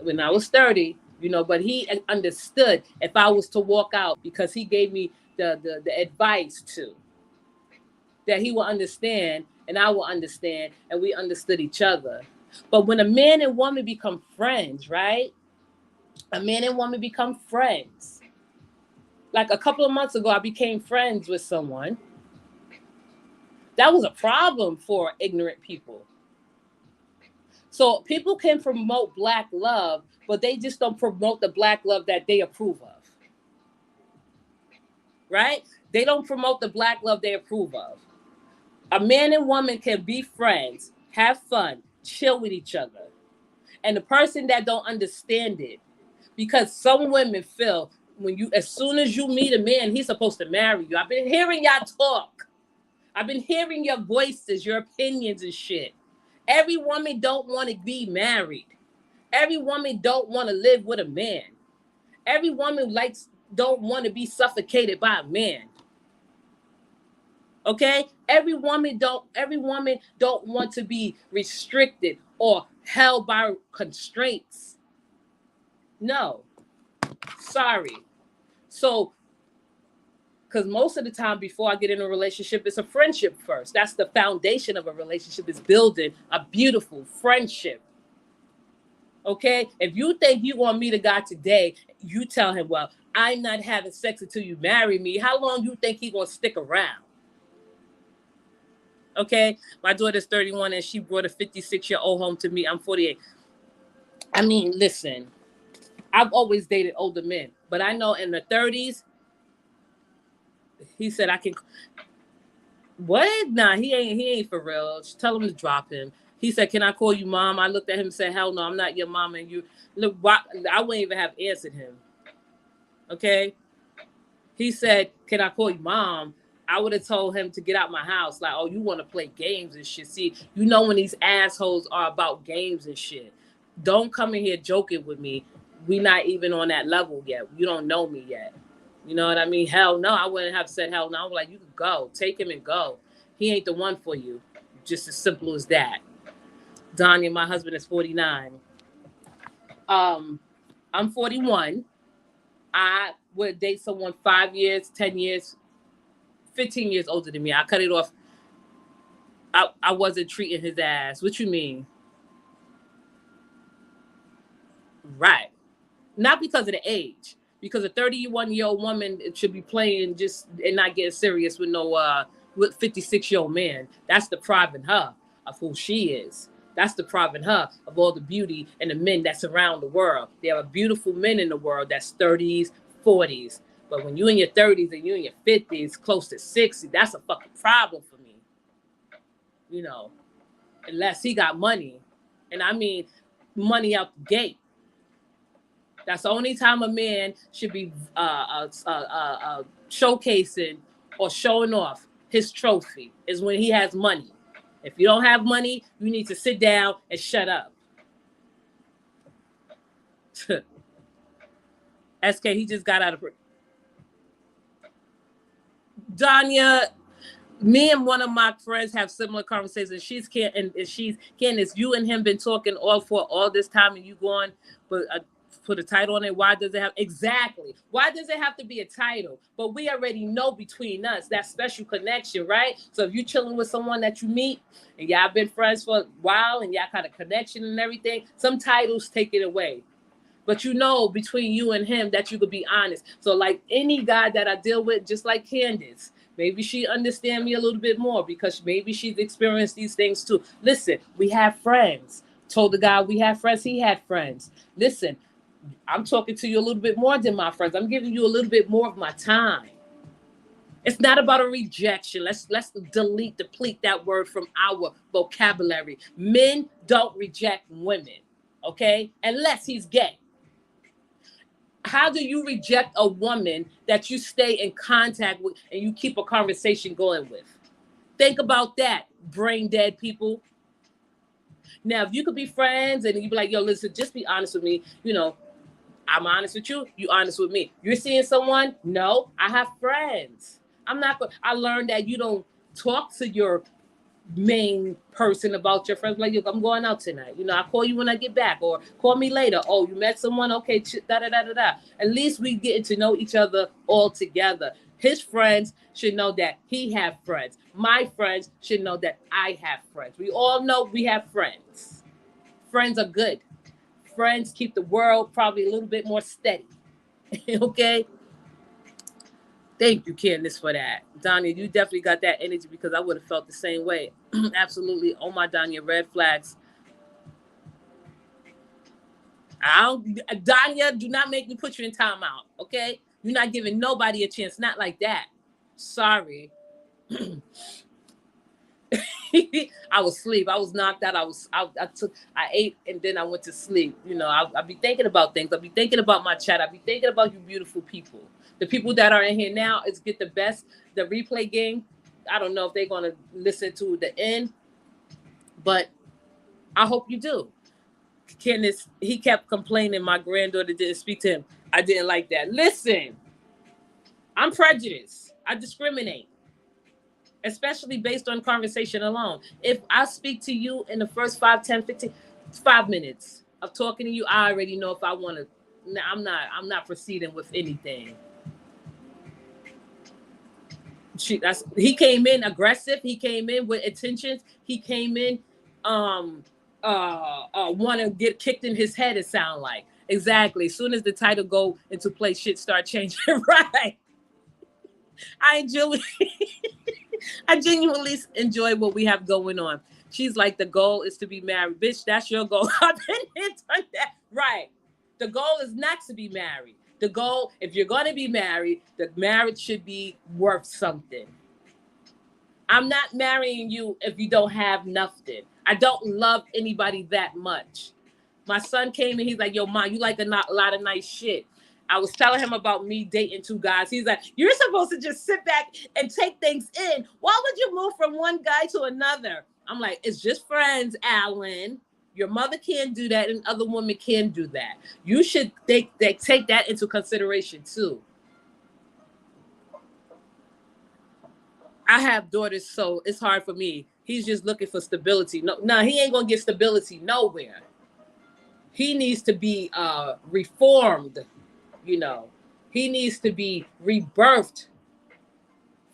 when I was 30, you know, but he understood if I was to walk out because he gave me the advice to, that he will understand and I will understand, and we understood each other. But when a man and woman become friends, right? A man and woman become friends. Like a couple of months ago, I became friends with someone. That was a problem for ignorant people. So people can promote black love, but they just don't promote the black love that they approve of. Right? They don't promote the black love they approve of. A man and woman can be friends, have fun, chill with each other. And the person that don't understand it, because some women feel as soon as you meet a man, he's supposed to marry you. I've been hearing y'all talk. I've been hearing your voices, your opinions and shit. Every woman don't want to be married. Every woman don't want to live with a man. Every woman don't want to be suffocated by a man. Okay? Every woman don't want to be restricted or held by constraints. No. Sorry. So, because most of the time before I get in a relationship, it's a friendship first. That's the foundation of a relationship, is building a beautiful friendship. Okay? If you think you want to meet a guy today, you tell him, well, I'm not having sex until you marry me. How long you think he's going to stick around? Okay? My daughter's 31 and she brought a 56-year-old home to me. I'm 48. I mean, listen, I've always dated older men, but I know in the 30s, he said I can. What? Nah, he ain't for real. Just tell him to drop him. He said, "Can I call you mom?" I looked at him and said, "Hell no, I'm not your mom." And you look, I wouldn't even have answered him. Okay. He said, "Can I call you mom?" I would have told him to get out my house. Like, oh, you want to play games and shit. See, you know when these assholes are about games and shit. Don't come in here joking with me. We not even on that level yet. You don't know me yet. You know what I mean? Hell no, I wouldn't have said hell no. I was like, you can go. Take him and go. He ain't the one for you. Just as simple as that. Danya, my husband, is 49. I'm 41. I would date someone 5 years, 10 years, 15 years older than me. I cut it off I wasn't treating his ass. What you mean? Right. Not because of the age. Because a 31-year-old woman should be playing just and not getting serious with no with 56-year-old man. That's depriving her of who she is. That's depriving her of all the beauty and the men that surround the world. There are beautiful men in the world that's 30s, 40s. But when you in your 30s and you in your 50s, close to 60, that's a fucking problem for me. You know, unless he got money. And I mean money out the gate. That's the only time a man should be showcasing or showing off his trophy is when he has money. If you don't have money, you need to sit down and shut up. SK, he just got out of Danya. Me and one of my friends have similar conversations. She's Candace. You and him been talking all this time, and you going, but put a title on it. Why does it have exactly? Why does it have to be a title? But we already know between us that special connection, right? So if you're chilling with someone that you meet and y'all been friends for a while and y'all kind of connection and everything, some titles take it away. But you know between you and him that you could be honest. So like any guy that I deal with, just like Candace, maybe she understand me a little bit more because maybe she's experienced these things too. Listen, we have friends. Told the guy we have friends, he had friends. Listen, I'm talking to you a little bit more than my friends. I'm giving you a little bit more of my time. It's not about a rejection. Let's deplete that word from our vocabulary. Men don't reject women, okay? Unless he's gay. How do you reject a woman that you stay in contact with and you keep a conversation going with? Think about that, brain dead people. Now, if you could be friends and you be like, yo, listen, just be honest with me, you know, I'm honest with you. You honest with me. You're seeing someone? No, I have friends. I learned that you don't talk to your main person about your friends. Like, I'm going out tonight. You know, I'll call you when I get back or call me later. Oh, you met someone? Okay, da-da-da-da-da. At least we getting to know each other all together. His friends should know that he have friends. My friends should know that I have friends. We all know we have friends. Friends are good. Friends keep the world probably a little bit more steady. Okay? Thank you, Candace, for that. Danya, you definitely got that energy because I would have felt the same way. Absolutely. Oh, my Danya, red flags. Danya, do not make me put you in timeout, okay? You're not giving nobody a chance. Not like that. Sorry. I was asleep. I was knocked out. I ate and then I went to sleep. You know, I'll be thinking about things. I'll be thinking about my chat. I'll be thinking about you beautiful people. The people that are in here now is get the replay game. I don't know if they're going to listen to the end, but I hope you do. Kenneth, he kept complaining my granddaughter didn't speak to him. I didn't like that. Listen, I'm prejudiced. I discriminate. Especially based on conversation alone. If I speak to you in the first 5, 10, 15, 5 minutes of talking to you, I already know if I want to. I'm not proceeding with anything. He came in aggressive. He came in with intentions. He came in want to get kicked in his head. It sound like exactly. As soon as the title go into play, shit start changing. Right. I genuinely enjoy what we have going on. She's like, the goal is to be married. Bitch, that's your goal. I've been here done that. Right. The goal is not to be married. The goal, if you're going to be married, the marriage should be worth something. I'm not marrying you if you don't have nothing. I don't love anybody that much. My son came in, he's like, yo, Mom, you like a lot of nice shit. I was telling him about me dating 2 guys. He's like, you're supposed to just sit back and take things in. Why would you move from one guy to another? I'm like, it's just friends, Alan. Your mother can't do that and other women can do that. You should take that into consideration too. I have daughters, so it's hard for me. He's just looking for stability. No, he ain't going to get stability nowhere. He needs to be reformed. You know, he needs to be rebirthed.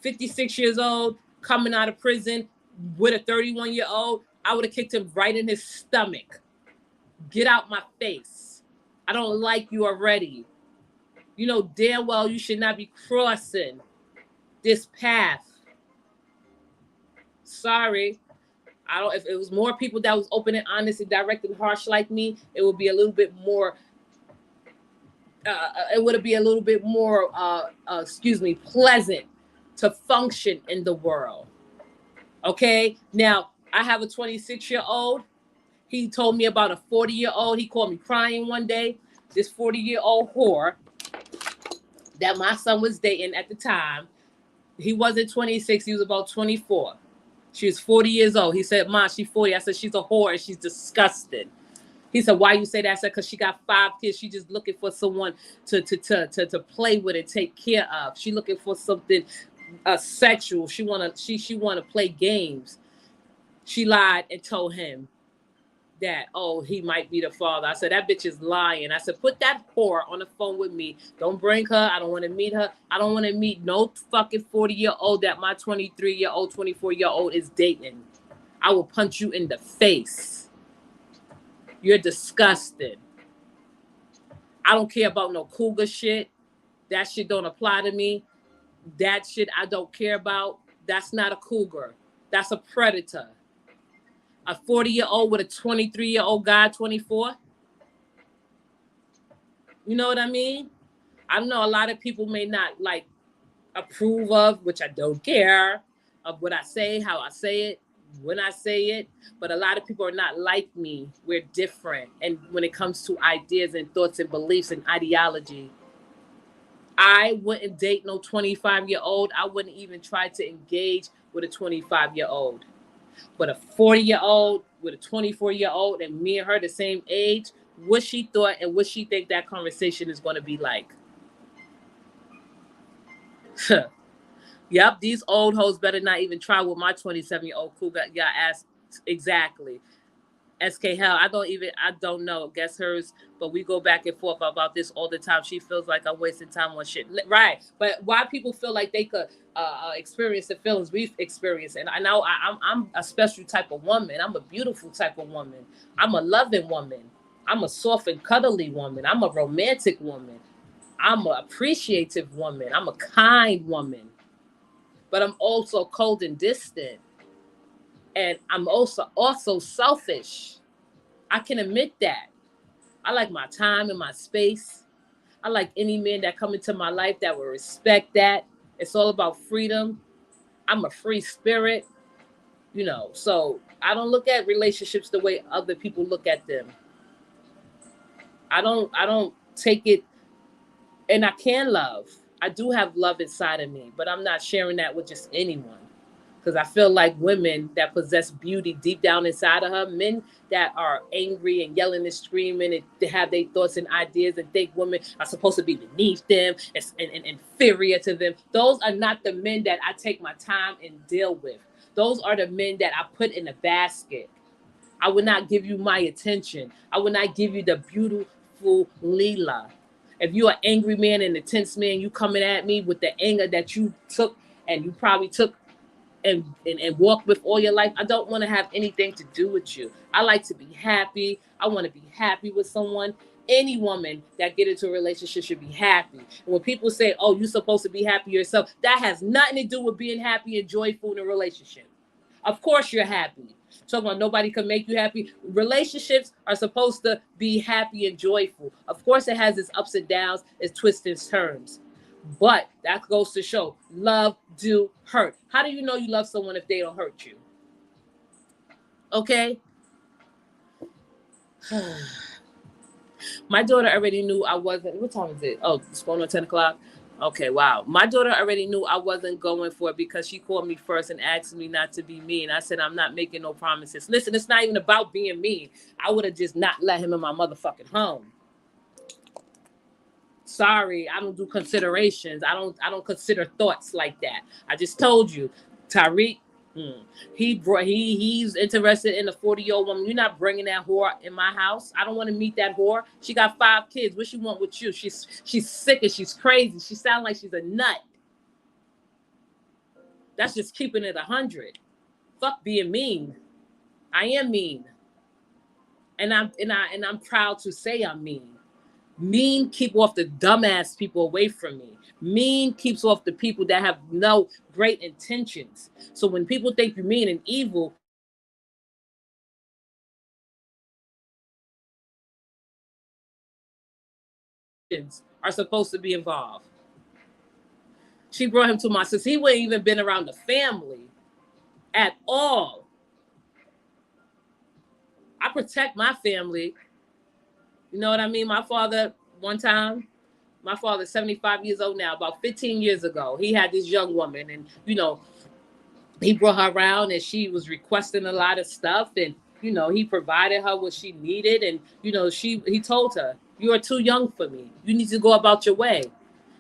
56 years old, coming out of prison, with a 31-year-old, I would have kicked him right in his stomach. Get out my face. I don't like you already. You know damn well you should not be crossing this path. Sorry. I don't. If it was more people that was open and honest and direct and harsh like me, it would be a little bit more. It would be a little bit more. Pleasant to function in the world. Okay. Now I have a 26-year-old. He told me about a 40-year-old. He called me crying one day. This 40-year-old whore that my son was dating at the time. He wasn't 26. He was about 24. She was 40 years old. He said, "Ma, she's 40." I said, "She's a whore and she's disgusting." He said, "Why you say that?" I said, "Because she got 5 kids. She just looking for someone to play with and take care of. She looking for something sexual. She wanna play games." She lied and told him that, oh, he might be the father. I said, that bitch is lying. I said, put that whore on the phone with me. Don't bring her. I don't want to meet her. I don't want to meet no fucking 40-year-old that my 23-year-old, 24-year-old is dating. I will punch you in the face. You're disgusting. I don't care about no cougar shit. That shit don't apply to me. That shit I don't care about. That's not a cougar. That's a predator. A 40-year-old with a 23-year-old guy, 24. You know what I mean? I know a lot of people may not like approve of, which I don't care, of what I say, how I say it, when I say it. But a lot of people are not like me. We're different. And when it comes to ideas and thoughts and beliefs and ideology, I wouldn't date no 25-year-old. I wouldn't even try to engage with a 25-year-old. But a 40-year-old with a 24-year-old and me and her the same age, what she thought and what she think that conversation is going to be like. Yep, these old hoes better not even try with my 27-year-old cougar. Got asked exactly. SK Hell, I don't know. Guess hers, but we go back and forth about this all the time. She feels like I'm wasting time on shit. Right. But why people feel like they could experience the feelings we've experienced. And I know I'm a special type of woman. I'm a beautiful type of woman. I'm a loving woman. I'm a soft and cuddly woman. I'm a romantic woman. I'm an appreciative woman. I'm a kind woman. But I'm also cold and distant. And I'm also selfish. I can admit that. I like my time and my space. I like any man that come into my life that will respect that. It's all about freedom. I'm a free spirit, you know. So I don't look at relationships the way other people look at them. I don't take it, and I can love. I do have love inside of me, but I'm not sharing that with just anyone. Because I feel like women that possess beauty deep down inside of her, men that are angry and yelling and screaming and they have their thoughts and ideas and think women are supposed to be beneath them and inferior to them, those are not the men that I take my time and deal with. Those are the men that I put in a basket. I would not give you my attention. I would not give you the beautiful Leela. If you're an angry man and a tense man, you coming at me with the anger that you took and you probably took and walk with all your life, I don't want to have anything to do with you. I like to be happy. I want to be happy with someone. Any woman that get into a relationship should be happy. And when people say, oh, you're supposed to be happy yourself, that has nothing to do with being happy and joyful in a relationship. Of course you're happy. Talking about nobody can make you happy. Relationships are supposed to be happy and joyful. Of course it has its ups and downs, its twists and turns. But that goes to show love do hurt. How do you know you love someone if they don't hurt you? Okay. My daughter already knew I wasn't. What time is it? Oh, it's going on 10 o'clock. Okay, wow. My daughter already knew I wasn't going for it because she called me first and asked me not to be mean. I said, I'm not making no promises. Listen, it's not even about being mean. I would have just not let him in my motherfucking home. Sorry, I don't do considerations. I don't consider thoughts like that. I just told you, Tariq, he's interested in a 40-year-old woman. You're not bringing that whore in my house. I don't want to meet that whore. She got 5 kids. What she want with you? She's sick and she's crazy. She sounds like she's a nut. That's just keeping it 100. Fuck being mean. I am mean. And I'm proud to say I'm mean. Mean keep off the dumbass people away from me. Mean keeps off the people that have no great intentions. So when people think you're mean and evil, are supposed to be involved. She brought him to my sister. He wouldn't even been around the family at all. I protect my family. You know what I mean? My father, one time, my father's 75 years old now, about 15 years ago, he had this young woman, and, he brought her around and she was requesting a lot of stuff, and, he provided her what she needed. And, he told her, "You are too young for me. You need to go about your way."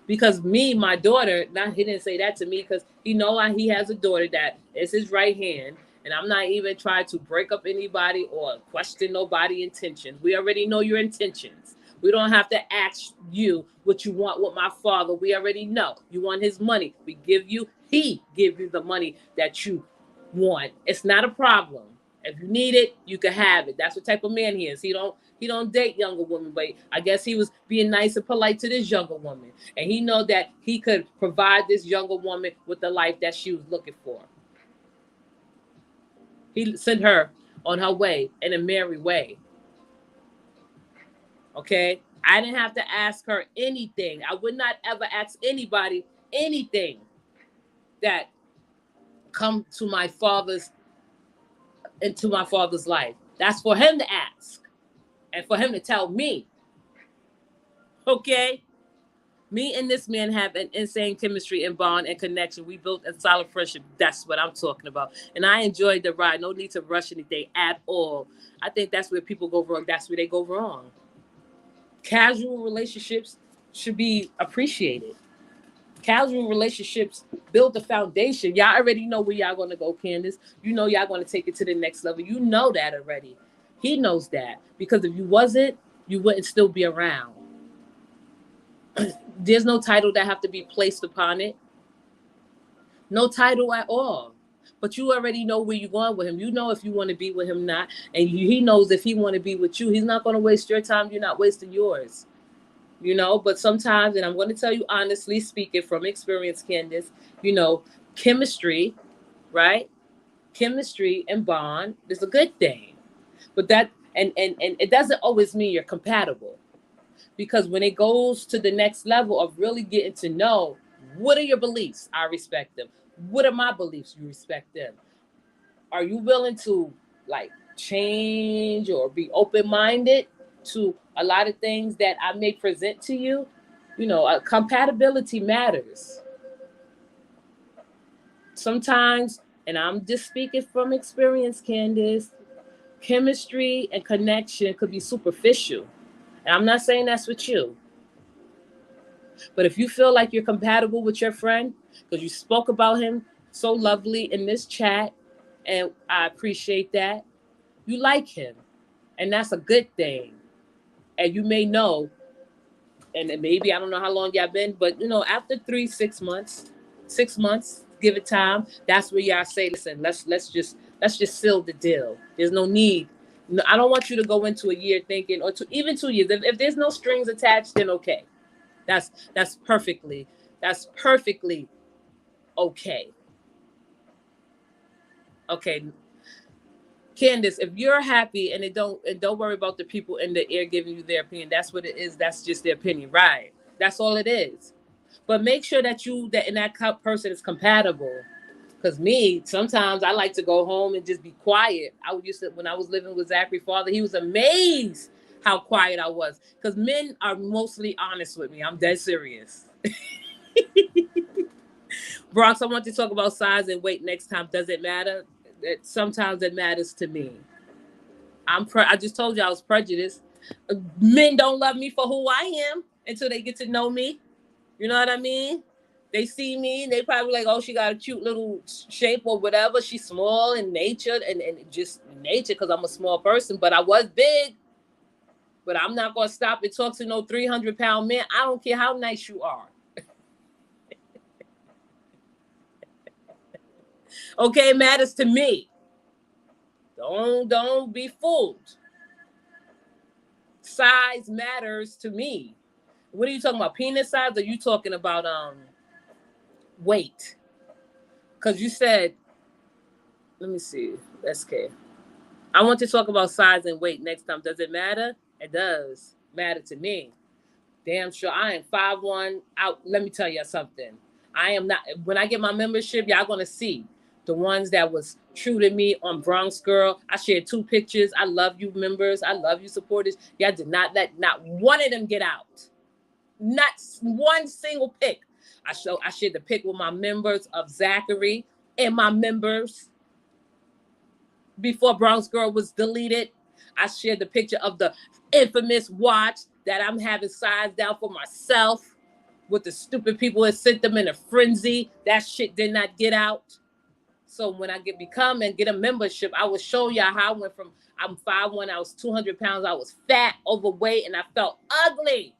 Because me, my daughter, now he didn't say that to me because he has a daughter that is his right hand, and I'm not even trying to break up anybody or question nobody's intentions. We already know your intentions. We don't have to ask you what you want with my father. We already know you want his money. He give you the money that you want. It's not a problem. If you need it, you can have it. That's what type of man he is. He don't date younger women, but I guess he was being nice and polite to this younger woman. And he know that he could provide this younger woman with the life that she was looking for. He sent her on her way in a merry way. Okay? I didn't have to ask her anything. I would not ever ask anybody anything that come into my father's life. That's for him to ask and for him to tell me. Okay? Me and this man have an insane chemistry and bond and connection. We built a solid friendship. That's what I'm talking about. And I enjoyed the ride. No need to rush anything at all. I think that's where people go wrong. That's where they go wrong. Casual relationships should be appreciated. Casual relationships build the foundation. Y'all already know where y'all going to go, Candace. You know y'all going to take it to the next level. You know that already. He knows that. Because if you wasn't, you wouldn't still be around. There's no title that have to be placed upon it. No title at all. But you already know where you're going with him. You know if you want to be with him or not. And he knows if he want to be with you. He's not going to waste your time. You're not wasting yours. But sometimes, and I'm going to tell you honestly speaking from experience, Candace, chemistry, right? Chemistry and bond is a good thing. But that, and it doesn't always mean you're compatible. Because when it goes to the next level of really getting to know, what are your beliefs? I respect them. What are my beliefs? You respect them. Are you willing to change or be open-minded to a lot of things that I may present to you? Compatibility matters. Sometimes, and I'm just speaking from experience, Candace, chemistry and connection could be superficial. And I'm not saying that's with you. But if you feel like you're compatible with your friend, because you spoke about him so lovely in this chat, and I appreciate that, you like him. And that's a good thing. And you may know, and maybe I don't know how long y'all been, but after 6 months, give it time. That's where y'all say, listen, let's just seal the deal. There's no need. No, I don't want you to go into a year thinking, or even 2 years. If there's no strings attached, then okay. That's perfectly okay. Okay. Candace, if you're happy and don't worry about the people in the air giving you their opinion. That's what it is. That's just their opinion, right? That's all it is. But make sure that that person is compatible. Because me, sometimes I like to go home and just be quiet. When I was living with Zachary's father, he was amazed how quiet I was. Because men are mostly honest with me. I'm dead serious. Bronx, I want to talk about size and weight next time. Does it matter? Sometimes it matters to me. I just told you I was prejudiced. Men don't love me for who I am until they get to know me. You know what I mean? They see me and they probably like, oh, she got a cute little shape or whatever. She's small in nature and just nature because I'm a small person, but I was big. But I'm not going to stop and talk to no 300-pound man. I don't care how nice you are. Okay, it matters to me. Don't be fooled. Size matters to me. What are you talking about? Penis size? Or are you talking about weight? Because you said, let me see. SK. I want to talk about size and weight next time. Does it matter? It does matter to me. Damn sure. I am 5'1". Out. Let me tell you something. I am not. When I get my membership, y'all gonna see the ones that was true to me on Bronx Girl. I shared 2 pictures. I love you members. I love you supporters. Y'all did not let not one of them get out. Not one single pic. I shared the pic with my members of Zachary and my members before Bronx Girl was deleted. I shared the picture of the infamous watch that I'm having sized down for myself with the stupid people that sent them in a frenzy. That shit did not get out. So when I become and get a membership, I will show y'all how I went from I'm 5'1", I was 200 pounds, I was fat, overweight, and I felt ugly.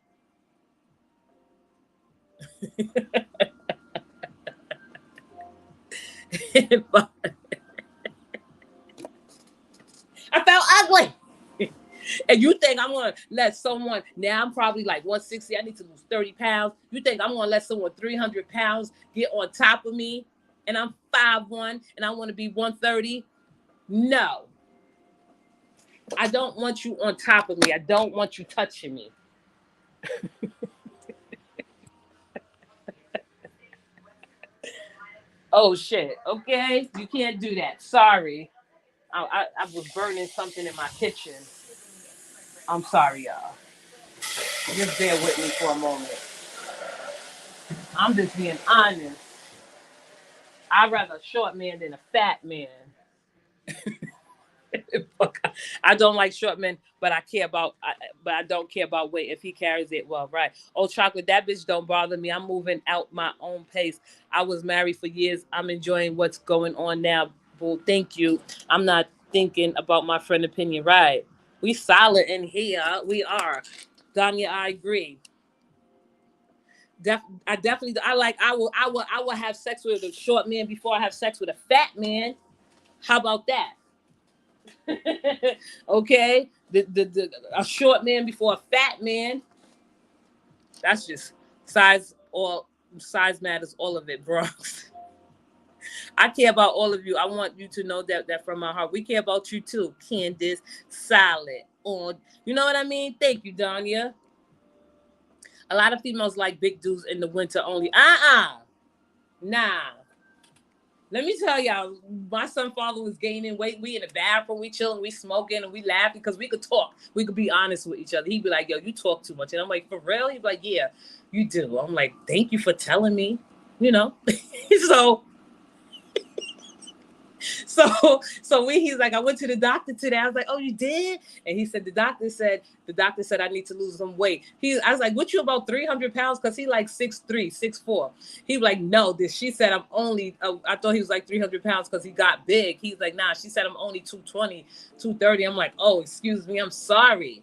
I felt ugly. And you think I'm going to let someone, now I'm probably like 160, I need to lose 30 pounds. You think I'm going to let someone 300 pounds get on top of me and I'm 5'1" and I want to be 130? No. I don't want you on top of me. I don't want you touching me. Oh, shit. Okay. You can't do that. Sorry. I was burning something in my kitchen. I'm sorry, y'all. Just bear with me for a moment. I'm just being honest. I'd rather a short man than a fat man. I don't like short men, but but I don't care about weight if he carries it well, right? Oh, chocolate, that bitch don't bother me. I'm moving out my own pace. I was married for years. I'm enjoying what's going on now. Boo, thank you. I'm not thinking about my friend opinion, right? We solid in here. We are. Danya, I agree. I definitely. I will have sex with a short man before I have sex with a fat man. How about that? Okay, a short man before a fat man. That's just size. All size matters. All of it, Bronx. I care about all of you. I want you to know that from my heart. We care about you too, Candace. Solid on. You know what I mean? Thank you, Danya. A lot of females like big dudes in the winter only. Nah. Let me tell y'all, my son father was gaining weight. We in the bathroom, we chilling, we smoking, and we laughing because we could talk. We could be honest with each other. He'd be like, yo, you talk too much. And I'm like, for real? He'd be like, yeah, you do. I'm like, thank you for telling me, you know? so he's like, I went to the doctor today. I was like, oh, you did? And he said, the doctor said I need to lose some weight. I was like, what, you about 300 pounds? Because he like 6'3", 6'4". He was like, no, she said I'm only, I thought he was like 300 pounds because he got big. He's like, nah, she said I'm only 220, 230. I'm like, oh, excuse me. I'm sorry.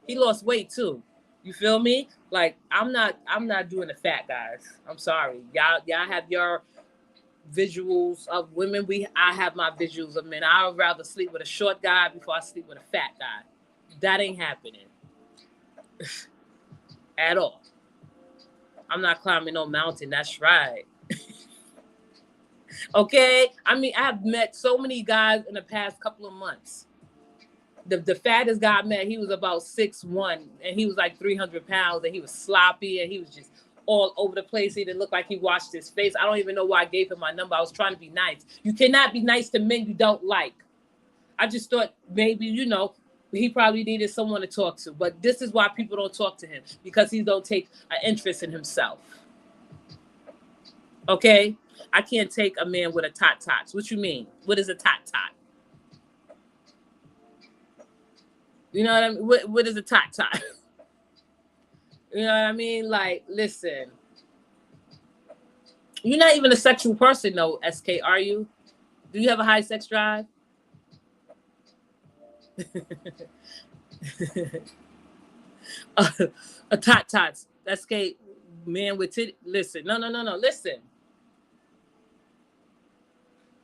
He lost weight too. You feel me? Like, I'm not doing the fat guys. I'm sorry. Y'all have your visuals of women. I have my visuals of men. I would rather sleep with a short guy before I sleep with a fat guy. That ain't happening at all. I'm not climbing no mountain. That's right. Okay. I mean, I have met so many guys in the past couple of months. The fattest guy I met, he was about 6'1", and he was like 300 pounds, and he was sloppy, and he was just all over the place. He didn't look like he washed his face. I don't even know why I gave him my number. I was trying to be nice. You cannot be nice to men you don't like. I just thought maybe, he probably needed someone to talk to. But this is why people don't talk to him, because he don't take an interest in himself. Okay? I can't take a man with a tot-tots. What you mean? What is a tot-tot? You know what I mean? What is a tot-tot? You know what I mean? Like, listen. You're not even a sexual person, though, SK, are you? Do you have a high sex drive? A tot-tots. SK, man with titty. Listen. No. Listen.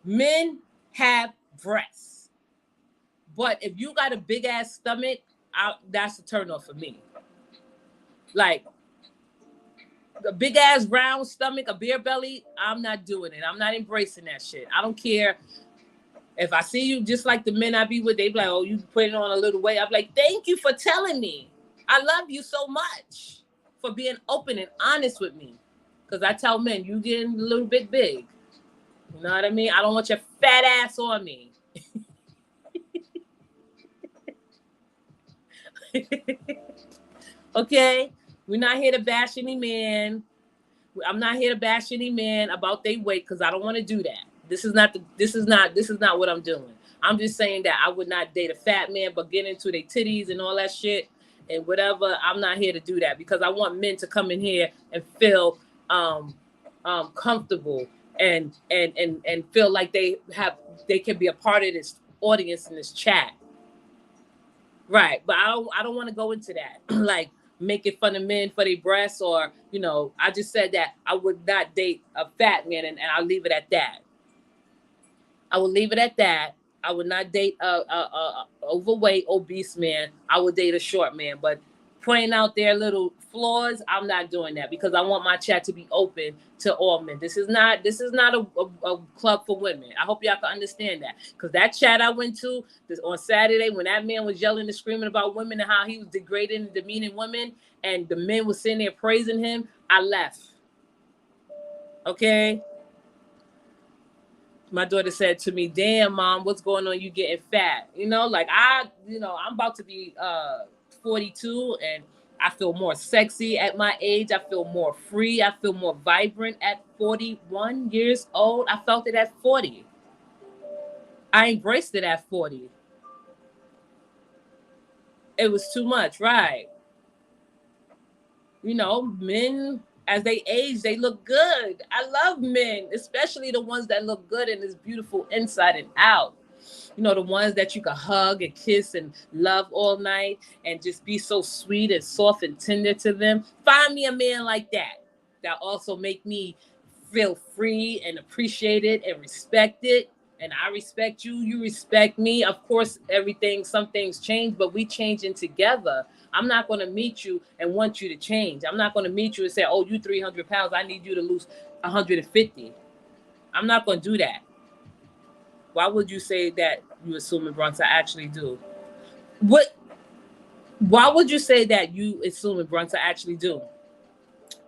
Men have breasts. But if you got a big ass stomach, that's a turn off for me. Like a big ass round stomach, a beer belly, I'm not doing it. I'm not embracing that shit. I don't care. If I see you, just like the men I be with, they be like, oh, you putting on a little weight. I'm like, thank you for telling me. I love you so much for being open and honest with me. Because I tell men, you getting a little bit big. You know what I mean? I don't want your fat ass on me. Okay? We're not here to bash any man. I'm not here to bash any man about their weight because I don't want to do that. This is not what I'm doing. I'm just saying that I would not date a fat man, but get into their titties and all that shit and whatever. I'm not here to do that because I want men to come in here and feel comfortable and feel like they can be a part of this audience in this chat. Right, but I don't want to go into that. Like making fun of men for their breasts, or I just said that I would not date a fat man, and I'll leave it at that. I will leave it at that. I would not date a overweight, obese man. I would date a short man. But pointing out their little flaws, I'm not doing that because I want my chat to be open to all men. This is not a club for women. I hope y'all can understand that. Because that chat I went to on Saturday when that man was yelling and screaming about women and how he was degrading and demeaning women, and the men was sitting there praising him, I left. Okay? My daughter said to me, damn, Mom, what's going on? You getting fat? Like I'm about to be 42 and I feel more sexy at my age. I feel more free. I feel more vibrant at 41 years old. I felt it at 40. I embraced it at 40. It was too much, right? Men, as they age, they look good. I love men, especially the ones that look good and is beautiful inside and out. The ones that you can hug and kiss and love all night and just be so sweet and soft and tender to them. Find me a man like that also make me feel free and appreciated and respected. And I respect you. You respect me. Of course, some things change, but we changing together. I'm not going to meet you and want you to change. I'm not going to meet you and say, oh, you 300 pounds. I need you to lose 150. I'm not going to do that. Why would you say that you assuming, Bronx? I actually do. Why would you say that you assuming, Bronx? I actually do.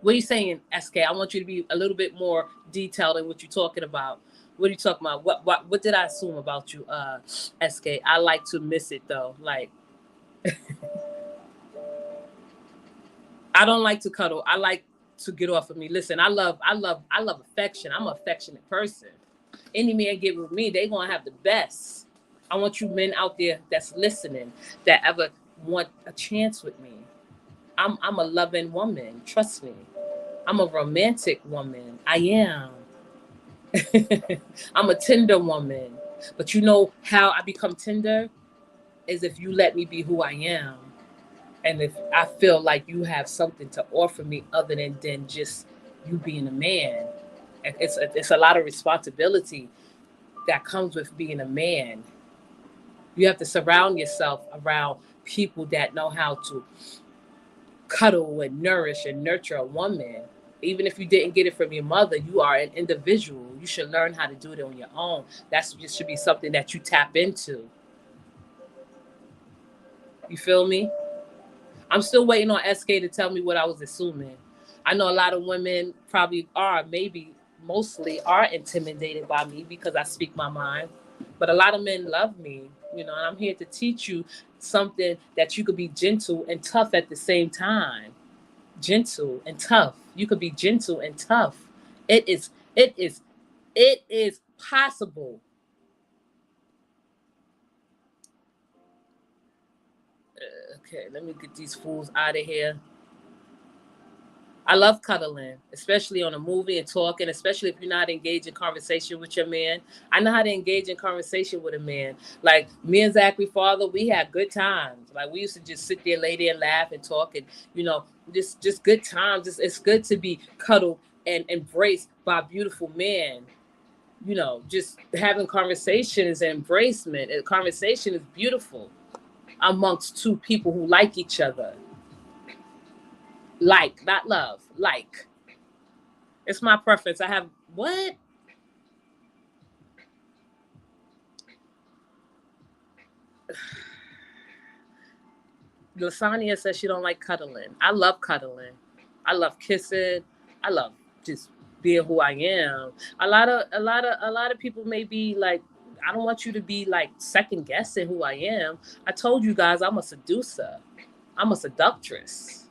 What are you saying, SK? I want you to be a little bit more detailed in what you're talking about. What are you talking about? What did I assume about you, SK? I like to miss it though. Like I don't like to cuddle. I like to get off of me. Listen, I love affection. I'm an affectionate person. Any man get with me, they gonna have the best. I want you men out there that's listening, that ever want a chance with me. I'm a loving woman. Trust me. I'm a romantic woman. I am. I'm a tender woman. But you know how I become tender? Is if you let me be who I am. And if I feel like you have something to offer me other than just you being a man. It's a lot of responsibility that comes with being a man. You have to surround yourself around people that know how to cuddle and nourish and nurture a woman. Even if you didn't get it from your mother, you are an individual. You should learn how to do it on your own. That should be something that you tap into. You feel me? I'm still waiting on SK to tell me what I was assuming. I know a lot of women probably are, maybe mostly are intimidated by me because I speak my mind. But a lot of men love me, and I'm here to teach you something that you could be gentle and tough at the same time. Gentle and tough. You could be gentle and tough. It is possible. Okay, let me get these fools out of here. I love cuddling, especially on a movie and talking, especially if you're not engaged in conversation with your man. I know how to engage in conversation with a man. Like me and Zachary Father, we had good times. Like we used to just sit there, lay there and laugh and talk and, just good times. It's good to be cuddled and embraced by a beautiful man. just having conversations and embracement. And conversation is beautiful amongst two people who like each other. Like, not love. Like. It's my preference. I have what? Lasagna says she don't like cuddling. I love cuddling. I love kissing. I love just being who I am. A lot of people may be like, I don't want you to be like second guessing who I am. I told you guys I'm a seducer. I'm a seductress.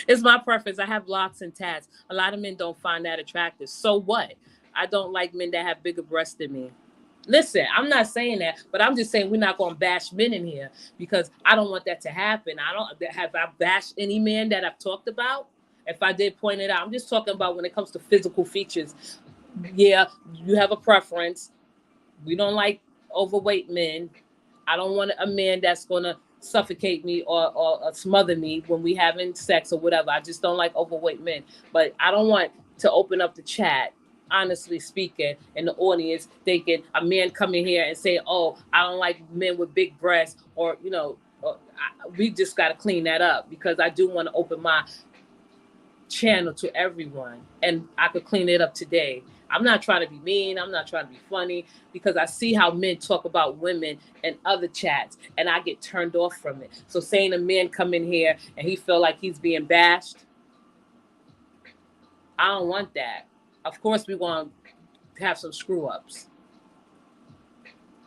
It's my preference. I have locks and tats. A lot of men don't find that attractive. So what? I don't like men that have bigger breasts than me. Listen, I'm not saying that, but I'm just saying we're not going to bash men in here because I don't want that to happen. I bashed any man that I've talked about. If I did point it out, I'm just talking about when it comes to physical features. Yeah, you have a preference. We don't like overweight men. I don't want a man that's going to suffocate me or smother me when we having sex or whatever. I just don't like overweight men. But I don't want to open up the chat, honestly speaking, in the audience thinking a man coming here and say, oh, I don't like men with big breasts, or, we just got to clean that up, because I do want to open my channel to everyone, and I could clean it up today. I'm not trying to be mean. I'm not trying to be funny, because I see how men talk about women in other chats, and I get turned off from it. So saying a man come in here and he feel like he's being bashed, I don't want that. Of course, we want to have some screw ups.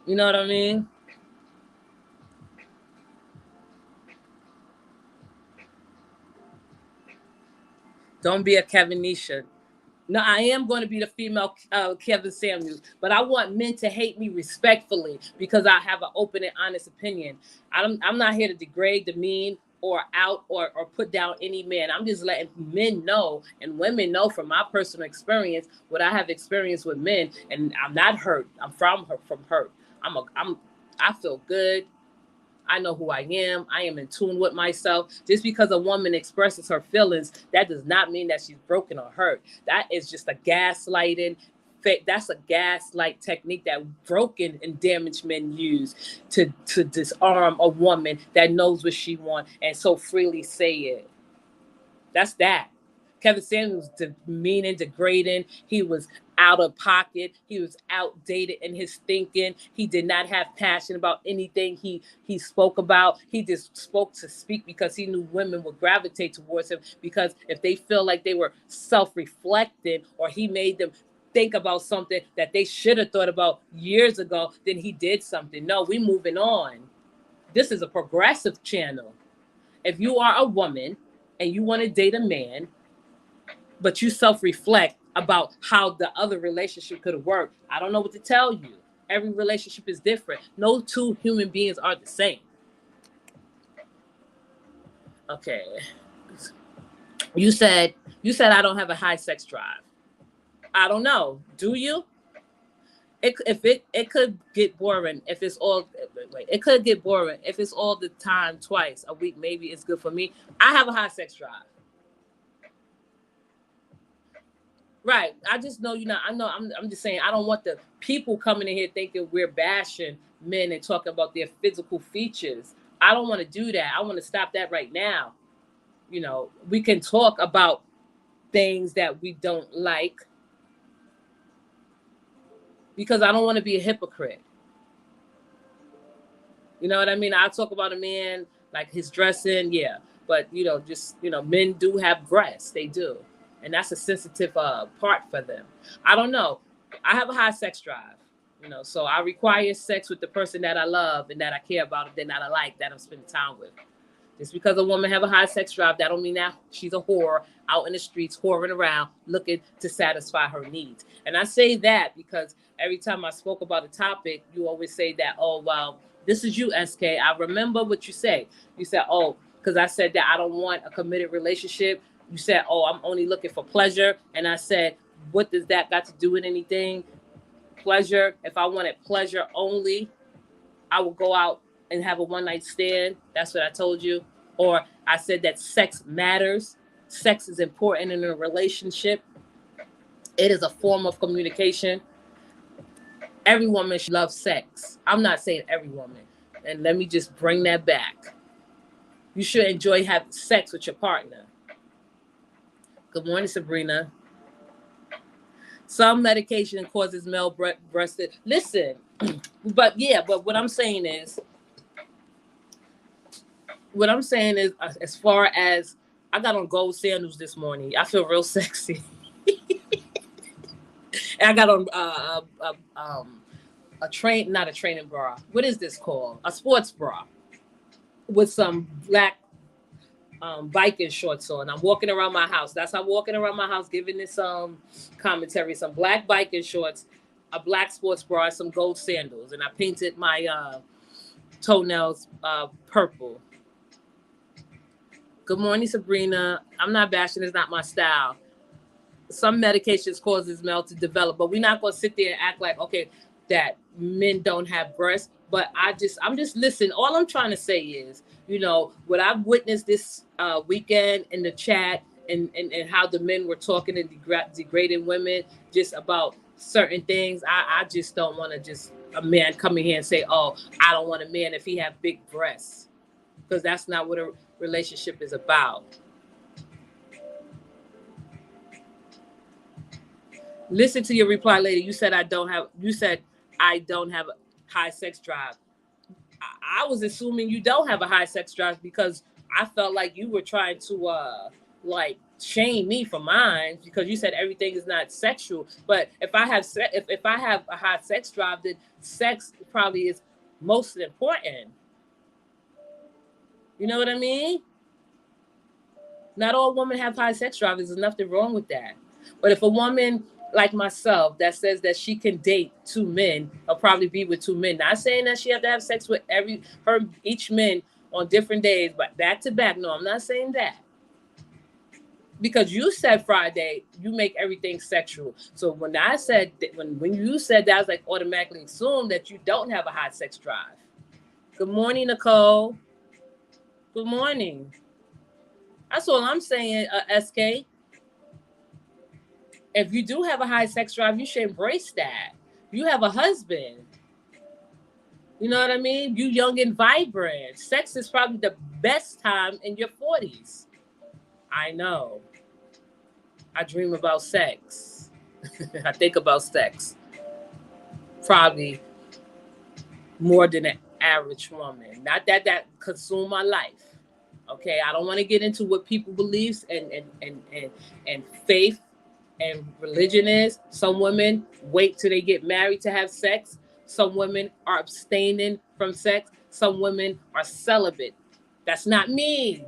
You know what I mean? Don't be a Kevin Nisha. No, I am going to be the female Kevin Samuels, but I want men to hate me respectfully, because I have an open and honest opinion. I'm not here to degrade, demean, or out or put down any man. I'm just letting men know and women know from my personal experience what I have experienced with men, and I'm not hurt. I'm from hurt. I feel good. I know who I am. I am in tune with myself. Just because a woman expresses her feelings, that does not mean that she's broken or hurt. That is just a gaslighting. That's a gaslight technique that broken and damaged men use to disarm a woman that knows what she wants and so freely say it. That's that. Kevin Samuels was demeaning, degrading. He was out of pocket. He was outdated in his thinking. He did not have passion about anything he spoke about. He just spoke to speak because he knew women would gravitate towards him, because if they feel like they were self-reflecting, or he made them think about something that they should have thought about years ago, then he did something. No, we moving on. This is a progressive channel. If you are a woman and you want to date a man, but you self-reflect about how the other relationship could have worked, I don't know what to tell you. Every relationship is different. No two human beings are the same. Okay. You said I don't have a high sex drive. I don't know. Do you? It could get boring if it's all it could get boring if it's all the time, twice a week. Maybe it's good for me. I have a high sex drive. Right. I just know you're not. I know. I'm just saying. I don't want the people coming in here thinking we're bashing men and talking about their physical features. I don't want to do that. I want to stop that right now. We can talk about things that we don't like, because I don't want to be a hypocrite. You know what I mean? I'll talk about a man like his dressing, yeah. But men do have breasts. They do. And that's a sensitive part for them. I don't know. I have a high sex drive. So I require sex with the person that I love and that I care about, and that I like, that I'm spending time with. Just because a woman have a high sex drive, that don't mean that she's a whore out in the streets, whoring around, looking to satisfy her needs. And I say that because every time I spoke about a topic, you always say that, oh, well, this is you, SK. I remember what you say. You said, oh, because I said that I don't want a committed relationship. You said, oh, I'm only looking for pleasure. And I said, what does that got to do with anything? Pleasure. If I wanted pleasure only, I would go out and have a one-night stand. That's what I told you. Or I said that sex matters. Sex is important in a relationship. It is a form of communication. Every woman should love sex. I'm not saying every woman. And let me just bring that back. You should enjoy having sex with your partner. Good morning, Sabrina. Some medication causes male breast. Listen, but what I'm saying is, as far as I got on gold sandals this morning, I feel real sexy. And I got on not a training bra. What is this called? A sports bra with some black biking shorts on. I'm walking around my house. That's how I'm walking around my house, giving this commentary. Some black biking shorts, a black sports bra, some gold sandals, and I painted my toenails purple. Good morning, Sabrina. I'm not bashing. It's not my style. Some medications causes male to develop, but we're not going to sit there and act like, okay, that men don't have breasts. But I'm just listening. All I'm trying to say is, what I've witnessed this weekend in the chat, and how the men were talking and degrading women just about certain things. I just don't want to just a man come in here and say, oh, I don't want a man if he have big breasts, because that's not what a relationship is about. Listen to your reply later. You said I don't have a high sex drive. I was assuming you don't have a high sex drive, because I felt like you were trying to like shame me for mine, because you said everything is not sexual. But if I have if I have a high sex drive, then sex probably is most important. You know what I mean? Not all women have high sex drive. There's nothing wrong with that. But if a woman like myself that says that she can date two men, or probably be with two men, not saying that she have to have sex with each man on different days, but back to back. No, I'm not saying that. Because you said Friday, you make everything sexual. So when I said that, when you said that, I was like automatically assume that you don't have a high sex drive. Good morning, Nicole. Good morning. That's all I'm saying, SK. If you do have a high sex drive, you should embrace that. You have a husband. You know what I mean? You young and vibrant. Sex is probably the best time in your 40s. I know. I dream about sex. I think about sex. Probably more than an average woman. Not that consume my life. Okay, I don't want to get into what people beliefs and faith and religion is. Some women wait till they get married to have sex. Some women are abstaining from sex. Some women are celibate. That's not me.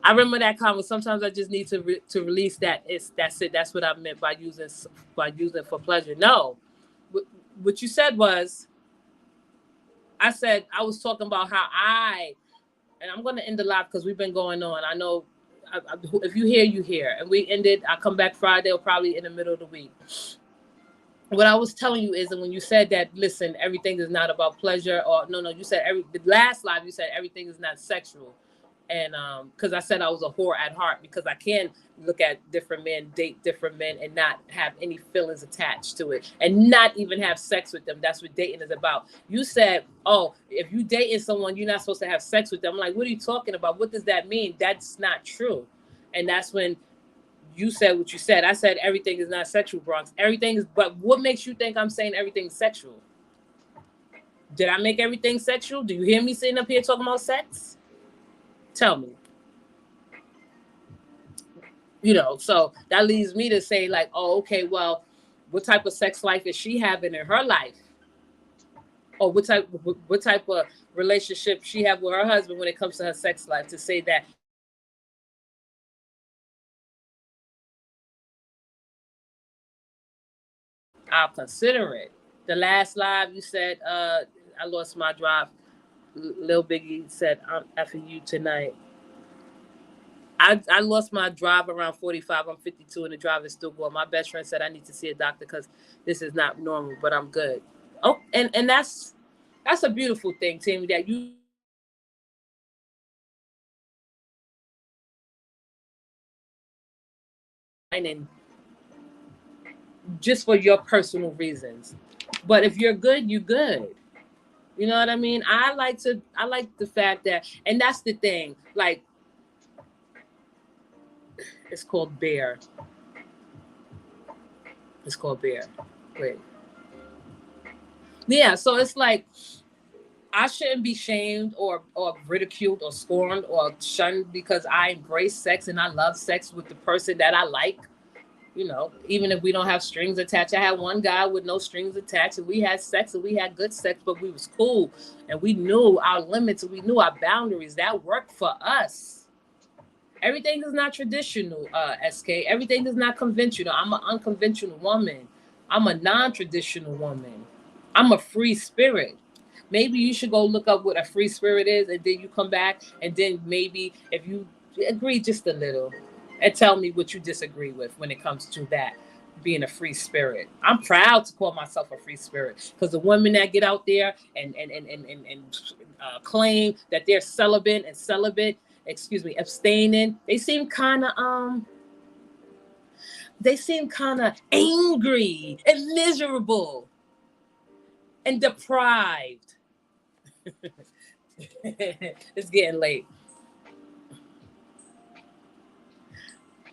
I remember that comment. Sometimes I just need to release that. That's it. That's what I meant by using for pleasure. No, what you said was, I said I was talking about how and I'm going to end the live because we've been going on. I know if you hear, you hear. And we ended, I'll come back Friday or probably in the middle of the week. What I was telling you is that when you said that, listen, everything is not about pleasure, or no, you said the last live, you said everything is not sexual. And because I said I was a whore at heart, because I can look at different men, date different men, and not have any feelings attached to it, and not even have sex with them. That's what dating is about. You said, oh, if you dating someone, you're not supposed to have sex with them. I'm like, what are you talking about? What does that mean? That's not true. And that's when you said what you said. I said everything is not sexual, Bronx. Everything is, but what makes you think I'm saying everything's sexual? Did I make everything sexual? Do you hear me sitting up here talking about sex? Tell me. So that leads me to say, like, oh, okay, well, what type of sex life is she having in her life? Or what type of relationship she have with her husband when it comes to her sex life, to say that I'll consider it. The last live you said, I lost my drive. Lil Biggie said, I'm effing you tonight. I lost my drive around 45. I'm 52 and the drive is still going. My best friend said I need to see a doctor because this is not normal, but I'm good. Oh, and that's a beautiful thing, Tammy, that you and just for your personal reasons. But if you're good, you're good. You know what I mean? I like the fact that, and that's the thing. Like, it's called Bear. It's called Bear. Wait. Yeah, so it's like I shouldn't be shamed or ridiculed or scorned or shunned because I embrace sex and I love sex with the person that I like. You know, even if we don't have strings attached. I had one guy with no strings attached, and we had sex and we had good sex, but we was cool and we knew our limits and we knew our boundaries. That worked for us. Everything is not traditional, SK. Everything is not conventional. I'm an unconventional woman. I'm a non-traditional woman. I'm a free spirit. Maybe you should go look up what a free spirit is, and then you come back, and then maybe if you agree just a little, and tell me what you disagree with when it comes to that being a free spirit. I'm proud to call myself a free spirit because the women that get out there and claim that they're abstaining, they seem kind of angry and miserable and deprived. It's getting late.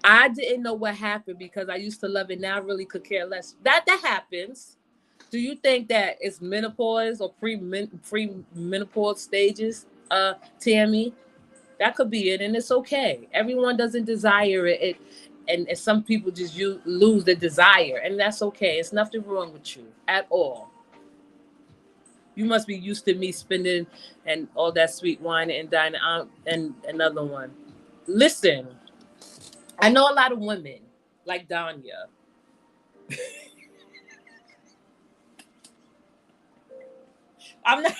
I didn't know what happened because I used to love it. Now I really could care less. That happens. Do you think that it's menopause or pre-menopause stages, Tammy? That could be it, and it's okay. Everyone doesn't desire it, and some people just lose the desire, and that's okay. It's nothing wrong with you at all. You must be used to me spending and all that sweet wine and dining out and another one. Listen, I know a lot of women like Danya. I'm not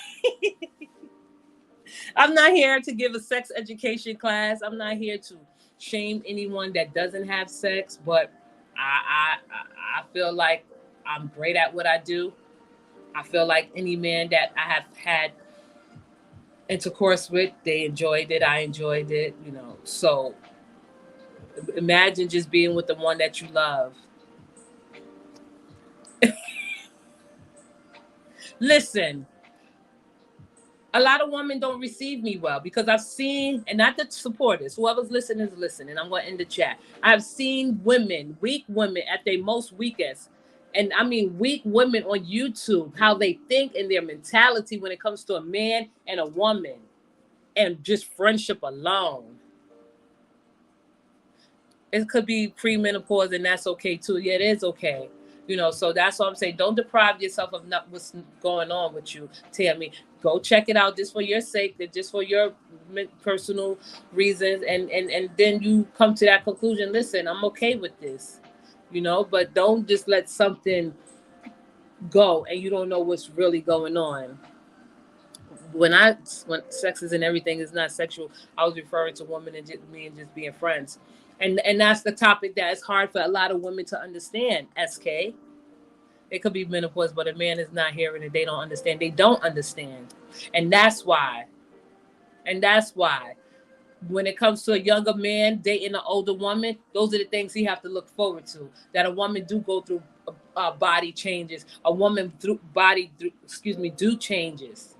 I'm not here to give a sex education class. I'm not here to shame anyone that doesn't have sex, but I feel like I'm great at what I do. I feel like any man that I have had intercourse with, they enjoyed it. I enjoyed it, you know. So imagine just being with the one that you love. Listen, a lot of women don't receive me well because I've seen, and not the supporters, whoever's listening is listening. I'm going to end the chat. I've seen women, weak women at their most weakest. And I mean, weak women on YouTube, how they think and their mentality when it comes to a man and a woman and just friendship alone. It could be pre-menopause, and that's okay too. Yeah, it is okay. You know, so that's what I'm saying. Don't deprive yourself of not what's going on with you, Tammy. Go check it out just for your sake, just for your personal reasons, and then you come to that conclusion. Listen, I'm okay with this, you know, but don't just let something go and you don't know what's really going on. When sexes and everything is not sexual, I was referring to women and just, me and just being friends. And that's the topic that is hard for a lot of women to understand, SK. It could be menopause, but a man is not hearing it. They don't understand. They don't understand. And that's why. When it comes to a younger man dating an older woman, those are the things he have to look forward to. That a woman do go through body changes. A woman do changes.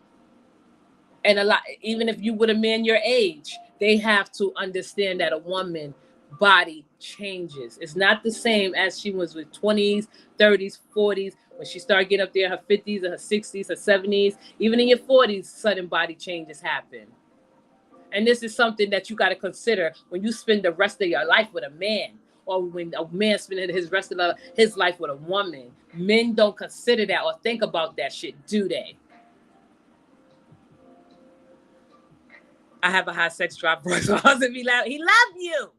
And a lot, even if you with a man your age, they have to understand that a woman body changes. It's not the same as she was with 20s, 30s, 40s. When she started getting up there, her 50s, her 60s, her 70s, even in your 40s, sudden body changes happen. And this is something that you got to consider when you spend the rest of your life with a man, or when a man spending his rest of his life with a woman. Men don't consider that or think about that shit, do they? I have a high sex drive voice. So I was be loud. He love you.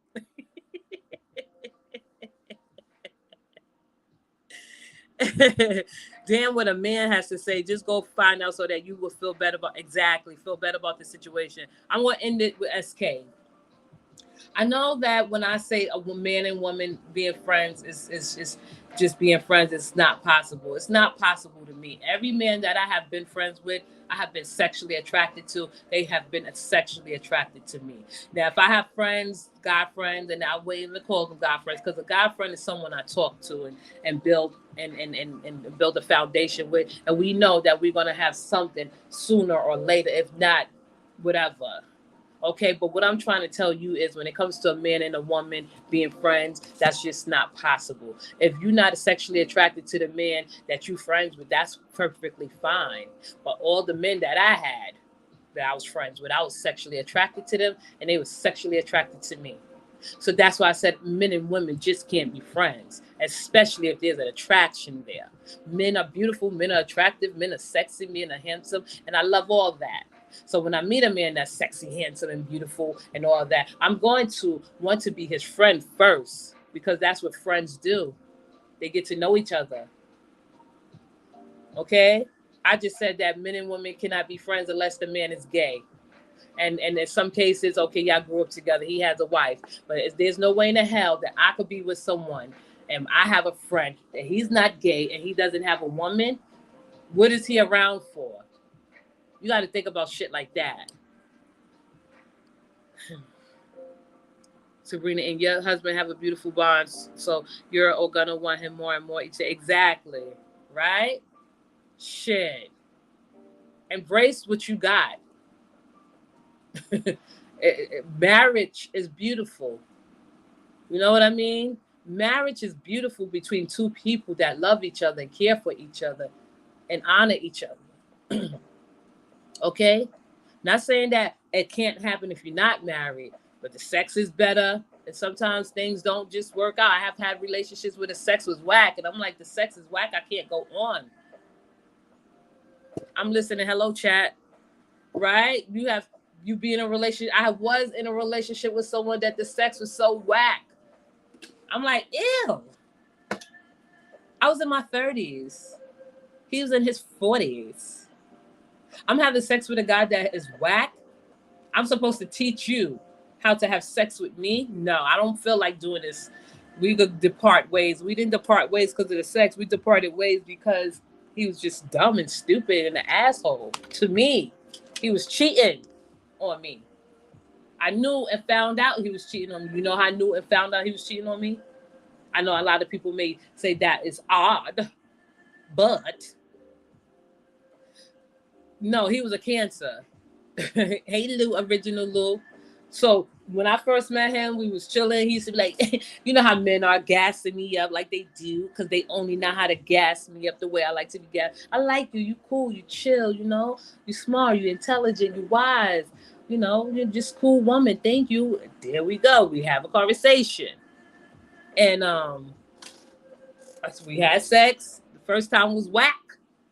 Damn what a man has to say. Just go find out so that you will feel better about the situation. I'm gonna end it with SK. I know that when I say a man and woman being friends is just being friends, it's not possible. It's not possible to me. Every man that I have been friends with, I have been sexually attracted to. They have been sexually attracted to me. Now, if I have friends, guy friends, and I wait to call them guy friends, because a guy friend is someone I talk to and build and build a foundation with, and we know that we're gonna have something sooner or later, if not whatever. Okay, but what I'm trying to tell you is when it comes to a man and a woman being friends, that's just not possible. If you're not sexually attracted to the man that you friends with, that's perfectly fine. But all the men that I had that I was friends with, I was sexually attracted to them and they were sexually attracted to me. So that's why I said men and women just can't be friends, especially if there's an attraction there. Men are beautiful, men are attractive, men are sexy, men are handsome, and I love all that. So when I meet a man that's sexy, handsome, and beautiful and all that, I'm going to want to be his friend first because that's what friends do. They get to know each other. Okay? I just said that men and women cannot be friends unless the man is gay. And in some cases, okay, y'all grew up together. He has a wife, but there's no way in the hell that I could be with someone and I have a friend that he's not gay and he doesn't have a woman. What is he around for? You got to think about shit like that. Sabrina, and your husband have a beautiful bond, so you're all gonna want him more and more each day. Exactly, right? Shit, embrace what you got. Marriage is beautiful. You know what I mean? Marriage is beautiful between two people that love each other and care for each other and honor each other. Okay? Not saying that it can't happen if you're not married, but the sex is better. And sometimes things don't just work out. I have had relationships where the sex was whack, and I'm like, the sex is whack. I can't go on. I'm listening. Hello, chat. Right? You be in a relationship. I was in a relationship with someone that the sex was so whack. I'm like, ew. I was in my 30s. He was in his 40s. I'm having sex with a guy that is whack. I'm supposed to teach you how to have sex with me? No, I don't feel like doing this. We could depart ways. We didn't depart ways because of the sex. We departed ways because he was just dumb and stupid and an asshole to me. He was cheating on me. I knew and found out he was cheating on me. You know how I knew and found out he was cheating on me? I know a lot of people may say that is odd, but no, he was a Cancer. Hey, Lou, original Lou. So when I first met him, we was chilling. He used to be like, you know how men are gassing me up like they do, because they only know how to gas me up the way I like to be gassed. I like you. You cool. You chill. You know. You smart. You intelligent. You wise. You know. You're just cool woman. Thank you. There we go. We have a conversation, and we had sex. The first time was whack.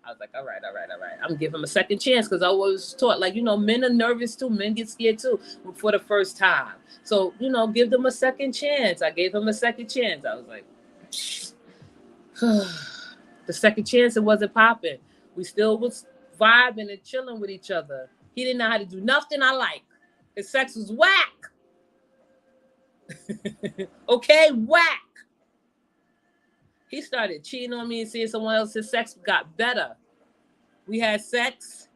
I was like, all right, all right, all right. I'm giving him a second chance because I was taught, like, men are nervous too. Men get scared too for the first time. So, give them a second chance. I gave him a second chance. I was like, the second chance, it wasn't popping. We still was vibing and chilling with each other. He didn't know how to do nothing I like. His sex was whack. Okay, whack. He started cheating on me and seeing someone else's sex got better. We had sex.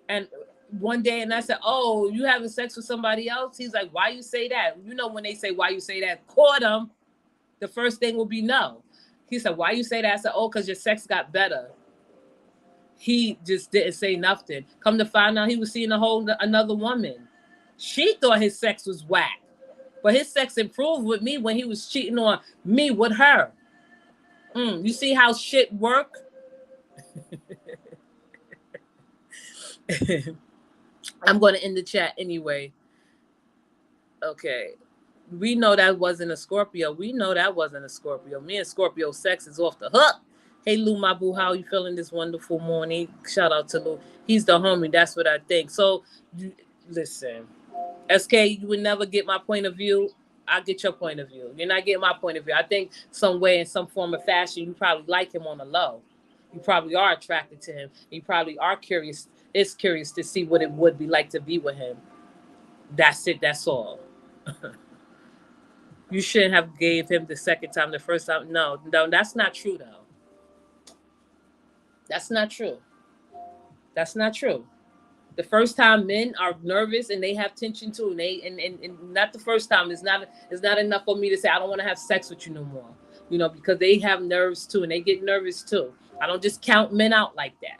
And one day, and I said, oh, you having sex with somebody else? He's like, why you say that? You know, when they say, why you say that? Caught him. The first thing will be no. He said, why you say that? I said, oh, because your sex got better. He just didn't say nothing. Come to find out, he was seeing another woman. She thought his sex was whack. But his sex improved with me when he was cheating on me with her. You see how shit work? I'm going to end the chat anyway. Okay. We know that wasn't a Scorpio. We know that wasn't a Scorpio. Me and Scorpio sex is off the hook. Hey, Lou, my boo, how you feeling this wonderful morning? Shout out to Lou. He's the homie. That's what I think. So, listen. SK, you would never get my point of view. I get your point of view. You're not getting my point of view. I think some way, in some form of fashion, you probably like him on the low. You probably are attracted to him. You probably are curious to see what it would be like to be with him. That's it. That's all. You shouldn't have gave him the second time, the first time. No, no, that's not true though. That's not true. That's not true. The first time men are nervous and they have tension too, and and not the first time. It's not enough for me to say I don't want to have sex with you no more. Because they have nerves too and they get nervous too. I don't just count men out like that.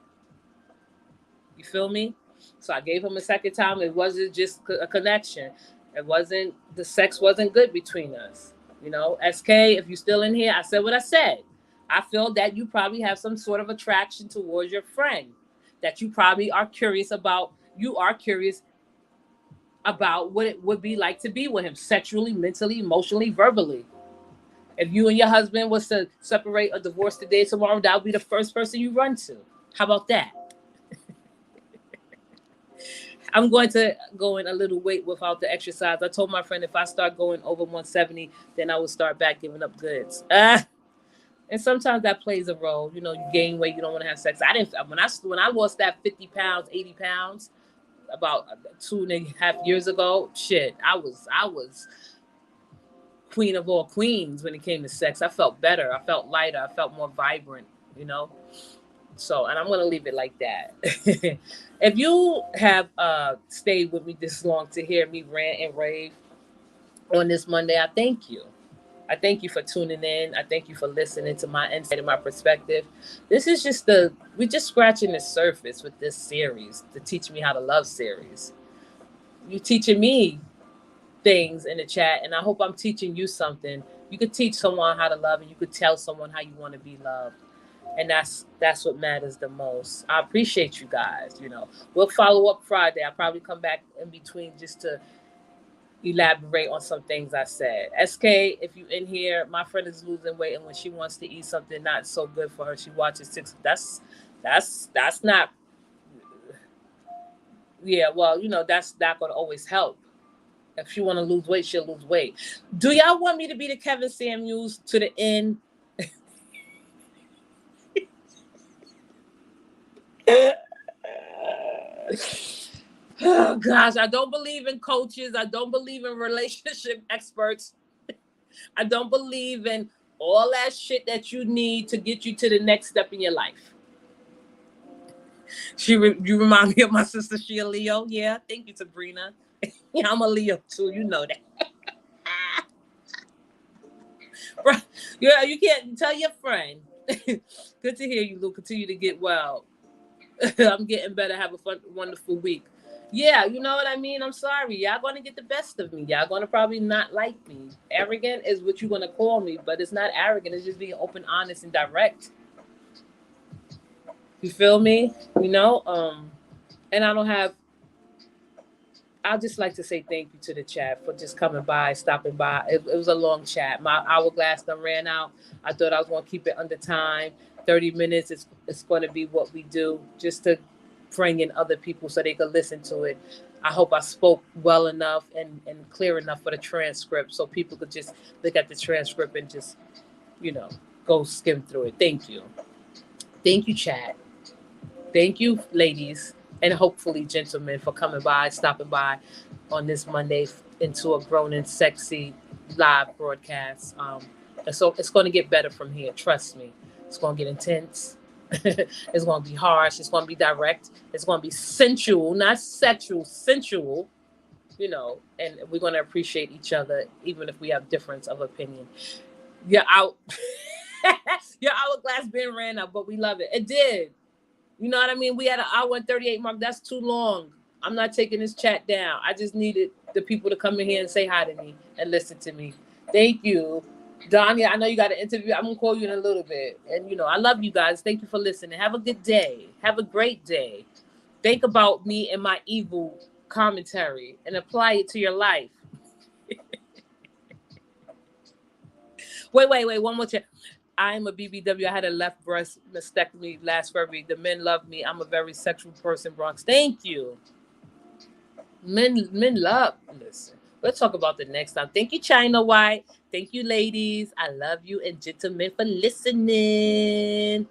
You feel me? So I gave him a second time. It wasn't just a connection. It wasn't the sex wasn't good between us. SK, if you're still in here, I said what I said. I feel that you probably have some sort of attraction towards your friend, that you probably are curious about. You are curious about what it would be like to be with him sexually, mentally, emotionally, verbally. If you and your husband was to separate or divorce today, tomorrow, that would be the first person you run to. How about that? I'm going to go in a little weight without the exercise. I told my friend if I start going over 170, then I will start back giving up goods. And sometimes that plays a role. You gain weight, you don't want to have sex. I didn't when I lost that 50 pounds, 80 pounds about 2.5 years ago. Shit, I was queen of all queens when it came to sex. I felt better. I felt lighter. I felt more vibrant. So, and I'm going to leave it like that. If you have stayed with me this long to hear me rant and rave on this Monday, I thank you. I thank you for tuning in. I thank you for listening to my insight and my perspective. This is we're just scratching the surface with this series, the Teach Me How to Love series. You teaching me things in the chat, and I hope I'm teaching you something. You could teach someone how to love, and you could tell someone how you want to be loved. And that's what matters the most. I appreciate you guys. We'll follow up Friday. I'll probably come back in between just to elaborate on some things I said. SK, if you in here, my friend is losing weight, and when she wants to eat something not so good for her, she watches six. That's not. Yeah, well, that's not gonna always help. If she want to lose weight, she'll lose weight. Do y'all want me to be the Kevin Samuels to the end? Oh gosh, I don't believe in coaches. I don't believe in relationship experts. I don't believe in all that shit that you need to get you to the next step in your life. You remind me of my sister. She a Leo. Yeah, thank you, Sabrina. Yeah, I'm a Leo too. You know that. Right. Yeah, you can't tell your friend. Good to hear you, Lou. Continue to get well. I'm getting better. Have a wonderful week. Yeah, you know what I mean? I'm sorry. Y'all going to get the best of me. Y'all going to probably not like me. Arrogant is what you're going to call me, but it's not arrogant. It's just being open, honest, and direct. You feel me? And I'd just like to say thank you to the chat for just coming by, stopping by. It was a long chat. My hourglass done ran out. I thought I was going to keep it under time. 30 minutes it's going to be what we do, just to bring in other people so they could listen to it. I hope I spoke well enough and clear enough for the transcript so people could just look at the transcript and just, go skim through it. Thank you. Thank you, chat. Thank you, ladies, and hopefully gentlemen, for coming by, stopping by on this Monday into a Grown&Sexy live broadcast. So it's going to get better from here. Trust me. It's going to get intense. It's going to be harsh. It's going to be direct. It's going to be sensual, not sexual, sensual, and we're going to appreciate each other, even if we have difference of opinion. Your hourglass been ran out, but we love it. It did. You know what I mean? We had an hour and 38 mark. That's too long. I'm not taking this chat down. I just needed the people to come in here and say hi to me and listen to me. Thank you. Danya, I know you got an interview. I'm going to call you in a little bit. And, I love you guys. Thank you for listening. Have a good day. Have a great day. Think about me and my evil commentary and apply it to your life. Wait. One more time. I'm a BBW. I had a left breast mastectomy last February. The men love me. I'm a very sexual person, Bronx. Thank you. Men love. Listen, let's talk about the next time. Thank you, China White. Thank you, ladies. I love you, and gentlemen, for listening.